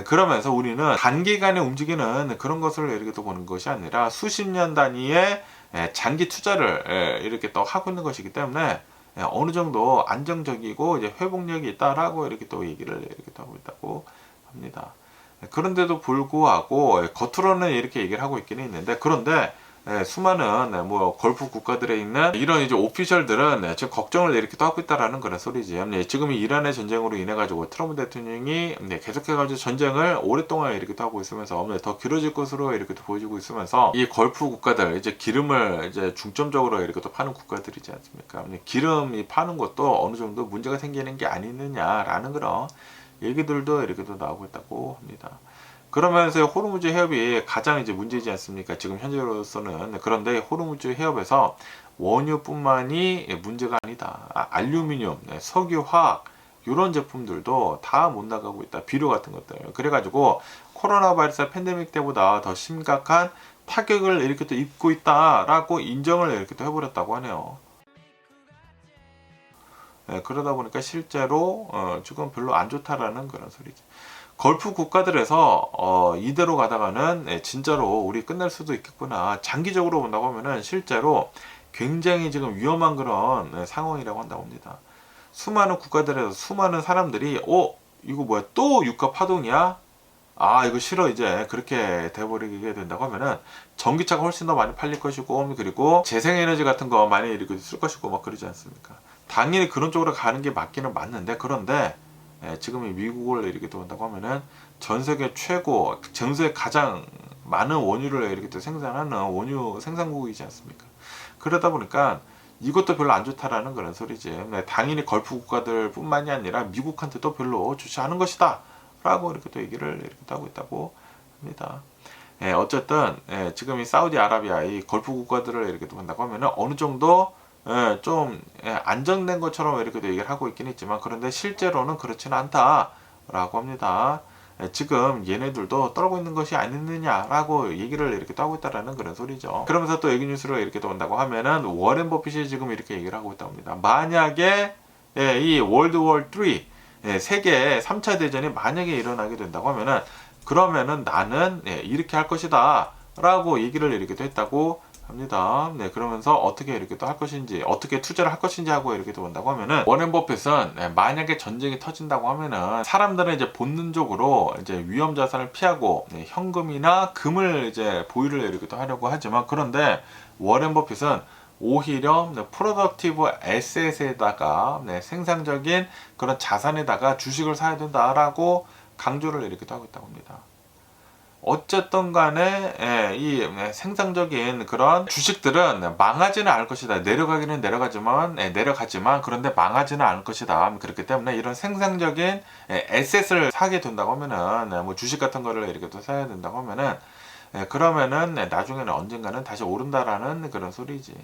그러면서 우리는 단기간에 움직이는 그런 것을 이렇게 또 보는 것이 아니라 수십 년 단위의 장기 투자를 이렇게 또 하고 있는 것이기 때문에 어느 정도 안정적이고 이제 회복력이 있다라고 이렇게 또 얘기를 이렇게 또 하고 있다고 합니다. 그런데도 불구하고 겉으로는 이렇게 얘기를 하고 있기는 있는데, 그런데 수많은 뭐 걸프 국가들에 있는 이런 이제 오피셜들은 지금 걱정을 이렇게 또 하고 있다라는 그런 소리지. 지금 이란의 전쟁으로 인해 가지고 트럼프 대통령이 계속해 가지고 전쟁을 오랫동안 이렇게 또 하고 있으면서 더 길어질 것으로 이렇게 또 보여지고 있으면서 이 걸프 국가들 이제 기름을 이제 중점적으로 이렇게 또 파는 국가들이지 않습니까? 기름이 파는 것도 어느 정도 문제가 생기는 게 아니느냐라는 그런 얘기들도 이렇게 또 나오고 있다고 합니다. 그러면서 호르무즈 해협이 가장 이제 문제지 않습니까? 지금 현재로서는. 그런데 호르무즈 해협에서 원유뿐만이 문제가 아니다. 알루미늄, 석유, 화학 이런 제품들도 다 못 나가고 있다. 비료 같은 것들. 그래가지고 코로나 바이러스 팬데믹 때보다 더 심각한 타격을 이렇게 또 입고 있다라고 인정을 이렇게 또 해버렸다고 하네요. 그러다 보니까 실제로 지금 별로 안 좋다라는 그런 소리죠. 걸프 국가들에서 이대로 가다가는 진짜로 우리 끝날 수도 있겠구나. 장기적으로 본다고 하면은 실제로 굉장히 지금 위험한 그런 상황이라고 한다고 합니다. 수많은 국가들에서 수많은 사람들이 이거 뭐야, 또 유가 파동이야? 아, 이거 싫어. 이제 그렇게 돼버리게 된다고 하면은 전기차가 훨씬 더 많이 팔릴 것이고, 그리고 재생에너지 같은 거 많이 이렇게 쓸 것이고 막 그러지 않습니까? 당연히 그런 쪽으로 가는 게 맞기는 맞는데, 그런데 지금 이 미국을 이렇게 또 본다고 하면은 전 세계 최고, 전 세계 가장 많은 원유를 이렇게 또 생산하는 원유 생산국이지 않습니까? 그러다 보니까 이것도 별로 안 좋다라는 그런 소리지. 당연히 걸프 국가들 뿐만이 아니라 미국한테도 별로 좋지 않은 것이다 라고 이렇게 또 얘기를 이렇게 또 하고 있다고 합니다. 어쨌든 지금 이 사우디아라비아 이 걸프 국가들을 이렇게 또 본다고 하면은 어느 정도 좀 안정된 것처럼 이렇게 얘기를 하고 있긴 있지만, 그런데 실제로는 그렇지는 않다라고 합니다. 지금 얘네들도 떨고 있는 것이 아니느냐라고 얘기를 이렇게 또 하고 있다라는 그런 소리죠. 그러면서 또 얘기 뉴스를 이렇게 또 온다고 하면은 워렌 버핏이 지금 이렇게 얘기를 하고 있다고 합니다. 만약에 이 월드워 3 세계 3차 대전이 만약에 일어나게 된다고 하면은, 그러면은 나는 이렇게 할 것이다 라고 얘기를 이렇게 또 했다고 합니다. 그러면서 어떻게 이렇게 또 할 것인지, 어떻게 투자를 할 것인지 하고 이렇게 또 본다고 하면은, 워렌 버핏은 만약에 전쟁이 터진다고 하면은 사람들은 이제 본능적으로 이제 위험 자산을 피하고 현금이나 금을 이제 보유를 이렇게 또 하려고 하지만, 그런데 워렌 버핏은 오히려 프로덕티브 에셋에다가 생산적인 그런 자산에다가 주식을 사야 된다라고 강조를 이렇게 또 하고 있다고 합니다. 어쨌든 간에 이 생산적인 그런 주식들은 망하지는 않을 것이다. 내려가기는 내려가지만 그런데 망하지는 않을 것이다. 그렇기 때문에 이런 생산적인 에셋을 사게 된다고 하면은, 뭐 주식 같은 거를 이렇게 또 사야 된다고 하면은, 그러면은 나중에는 언젠가는 다시 오른다라는 그런 소리지.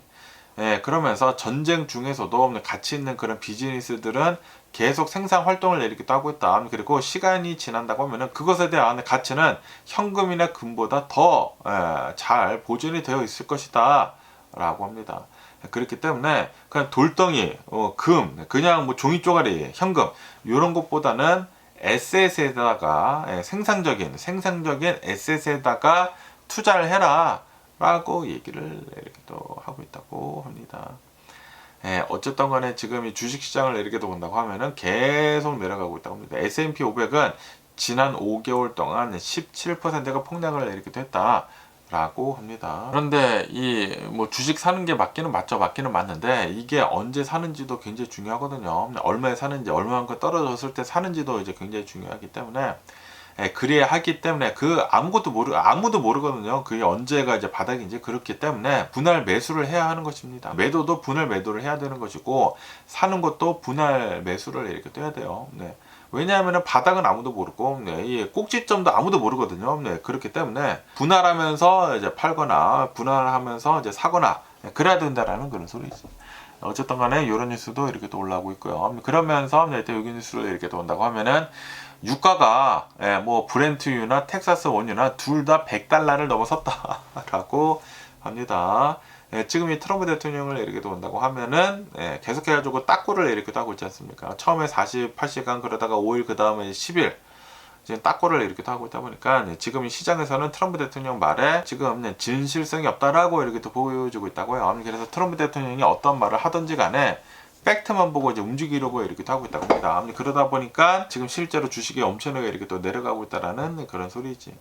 그러면서 전쟁 중에서도 가치 있는 그런 비즈니스들은 계속 생산 활동을 이렇게 하고 있다. 그리고 시간이 지난다고 하면은 그것에 대한 가치는 현금이나 금보다 더 잘 보존이 되어 있을 것이다 라고 합니다. 그렇기 때문에 그냥 돌덩이, 금, 그냥 뭐 종이 쪼가리, 현금 이런 것보다는 에셋에다가 생산적인 에셋에다가 투자를 해라 라고 얘기를 이렇게 또 하고 있다고 합니다. 어쨌든 간에 지금 이 주식시장을 이렇게 또 본다고 하면은 계속 내려가고 있다고 합니다. S&P 500은 지난 5개월 동안 17%가 폭락을 이렇게 됐다 라고 합니다. 그런데 이 뭐 주식 사는 게 맞기는 맞는데, 이게 언제 사는지도 굉장히 중요하거든요. 얼마에 사는지, 얼마만큼 떨어졌을 때 사는지도 이제 굉장히 중요하기 때문에, 그래야 하기 때문에 아무도 모르거든요. 그게 언제가 이제 바닥인지. 그렇기 때문에 분할 매수를 해야 하는 것입니다. 매도도 분할 매도를 해야 되는 것이고, 사는 것도 분할 매수를 이렇게 떠야 돼요. 왜냐하면 바닥은 아무도 모르고, 이 꼭지점도 아무도 모르거든요. 그렇기 때문에 분할하면서 이제 팔거나 분할하면서 이제 사거나 그래야 된다라는 그런 소리지. 어쨌든 간에 이런 뉴스도 이렇게 또 올라오고 있고요. 그러면서 여기 뉴스를 이렇게 또 온다고 하면은, 유가가 뭐 브렌트유나 텍사스 원유나 둘 다 $100를 넘어섰다라고 합니다. 지금 이 트럼프 대통령을 이렇게 본다고 하면은 계속해가지고 딱고를 이렇게 하고 있지 않습니까? 처음에 48시간, 그러다가 5일, 그 다음에 10일 지금 딱고를 이렇게 하고 있다 보니까 지금 이 시장에서는 트럼프 대통령 말에 지금 진실성이 없다라고 이렇게 또 보여주고 있다고요. 그래서 트럼프 대통령이 어떤 말을 하든지 간에 팩트만 보고 이제 움직이려고 이렇게 하고 있다고 합니다. 그러다 보니까 지금 실제로 주식이 엄청나게 이렇게 또 내려가고 있다라는 그런 소리지.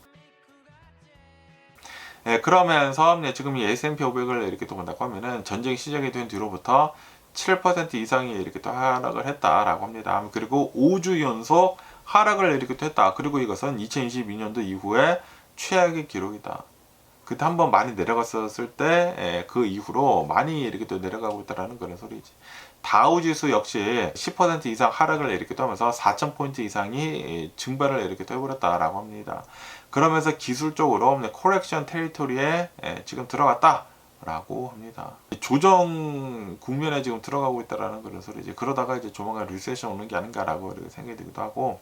그러면서 지금 이 S&P 500을 이렇게 또 본다고 하면은, 전쟁이 시작이 된 뒤로부터 7% 이상이 이렇게 또 하락을 했다라고 합니다. 그리고 5주 연속 하락을 이렇게 또 했다. 그리고 이것은 2022년도 이후에 최악의 기록이다. 그때 한번 많이 내려갔었을 때 그 이후로 많이 이렇게 또 내려가고 있다라는 그런 소리지. 다우지수 역시 10% 이상 하락을 이렇게 하면서 4,000포인트 이상이 증발을 이렇게 해버렸다라고 합니다. 그러면서 기술적으로 코렉션 테리토리에 지금 들어갔다라고 합니다. 조정 국면에 지금 들어가고 있다라는 그런 소리지. 그러다가 이제 조만간 리세션 오는 게 아닌가라고 이렇게 생각이 들기도 하고,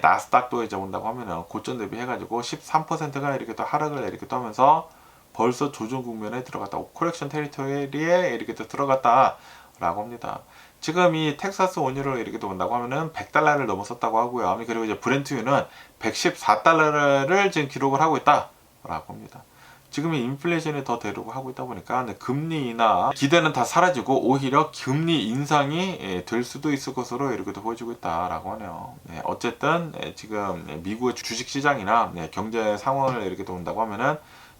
나스닥도 이제 온다고 하면은 고점 대비해가지고 13%가 이렇게 또 하락을 이렇게 하면서 벌써 조정 국면에 들어갔다고, 코렉션 테리토리에 이렇게 또 들어갔다라고 합니다. 지금 이 텍사스 원유를 이렇게 본다고 하면은 $100를 넘어섰다고 하고요. 그리고 이제 브렌트유는 $114를 지금 기록을 하고 있다라고 합니다. 지금 이 인플레이션이 더 대두고 하고 있다 보니까 금리 인하 기대는 다 사라지고 오히려 금리 인상이 될 수도 있을 것으로 이렇게 보여지고 있다라고 하네요. 어쨌든 지금 미국의 주식시장이나 경제 상황을 이렇게 본다고 하면은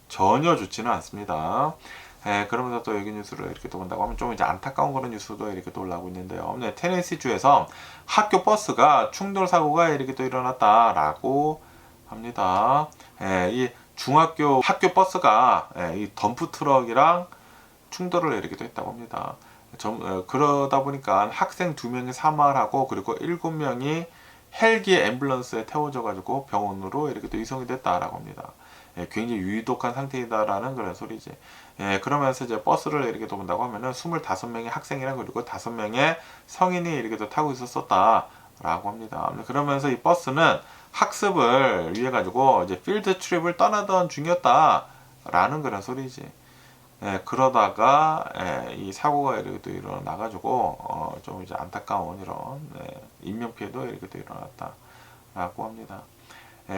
전혀 좋지는 않습니다. 그러면서 또 여기 뉴스를 이렇게 또 본다고 하면 좀 이제 안타까운 그런 뉴스도 이렇게 또 올라오고 있는데요. 네, 테네시주에서 학교 버스가 충돌 사고가 이렇게 또 일어났다라고 합니다. 이 중학교 학교 버스가 이 덤프 트럭이랑 충돌을 이렇게 또 했다고 합니다. 그러다 보니까 학생 2명이 사망하고 그리고 7명이 헬기 앰뷸런스에 태워져 가지고 병원으로 이렇게 또 이송이 됐다라고 합니다. 굉장히 유독한 상태이다라는 그런 소리지. 그러면서 이제 버스를 이렇게 또 본다고 하면은 25명의 학생이랑 그리고 5명의 성인이 이렇게 또 타고 있었다라고 합니다. 그러면서 이 버스는 학습을 위해 가지고 이제 필드 트립을 떠나던 중이었다라는 그런 소리지. 그러다가 이 사고가 이렇게 또 일어나가지고 좀 이제 안타까운 이런 인명 피해도 이렇게 또 일어났다라고 합니다.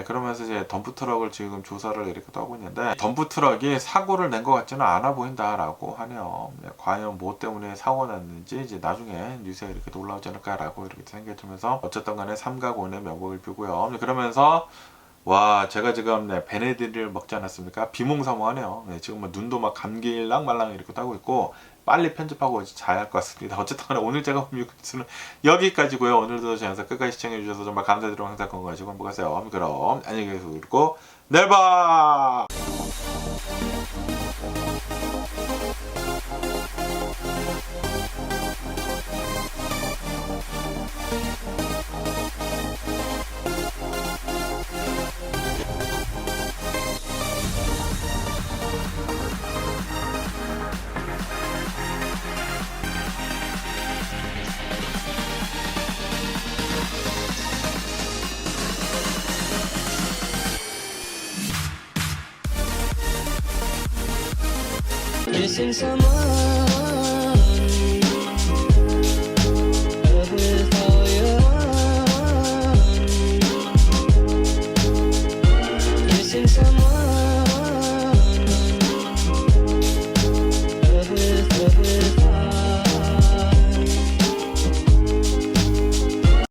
그러면서 이제 덤프 트럭을 지금 조사를 이렇게 또 하고 있는데 덤프 트럭이 사고를 낸 것 같지는 않아 보인다라고 하네요. 과연 뭐 때문에 사고가 났는지 이제 나중에 뉴스에 이렇게 또 올라오지 않을까라고 이렇게 생각이 들면서 어쨌든 간에 삼가곤의 명복을 빌고요. 그러면서 와 제가 지금 베네디를 먹지 않았습니까? 비몽사몽하네요. 지금 뭐 눈도 막 감길랑 말랑 이렇게 따고 있고 빨리 편집하고 자야 할 것 같습니다. 어쨌든 간에 오늘 제가 본 뉴스는 여기까지고요. 오늘도 제 영상 끝까지 시청해 주셔서 정말 감사드리고 항상 건강하시고 행복하세요. 그럼 안녕히 계세요. 그리고 내일 봐. Missing someone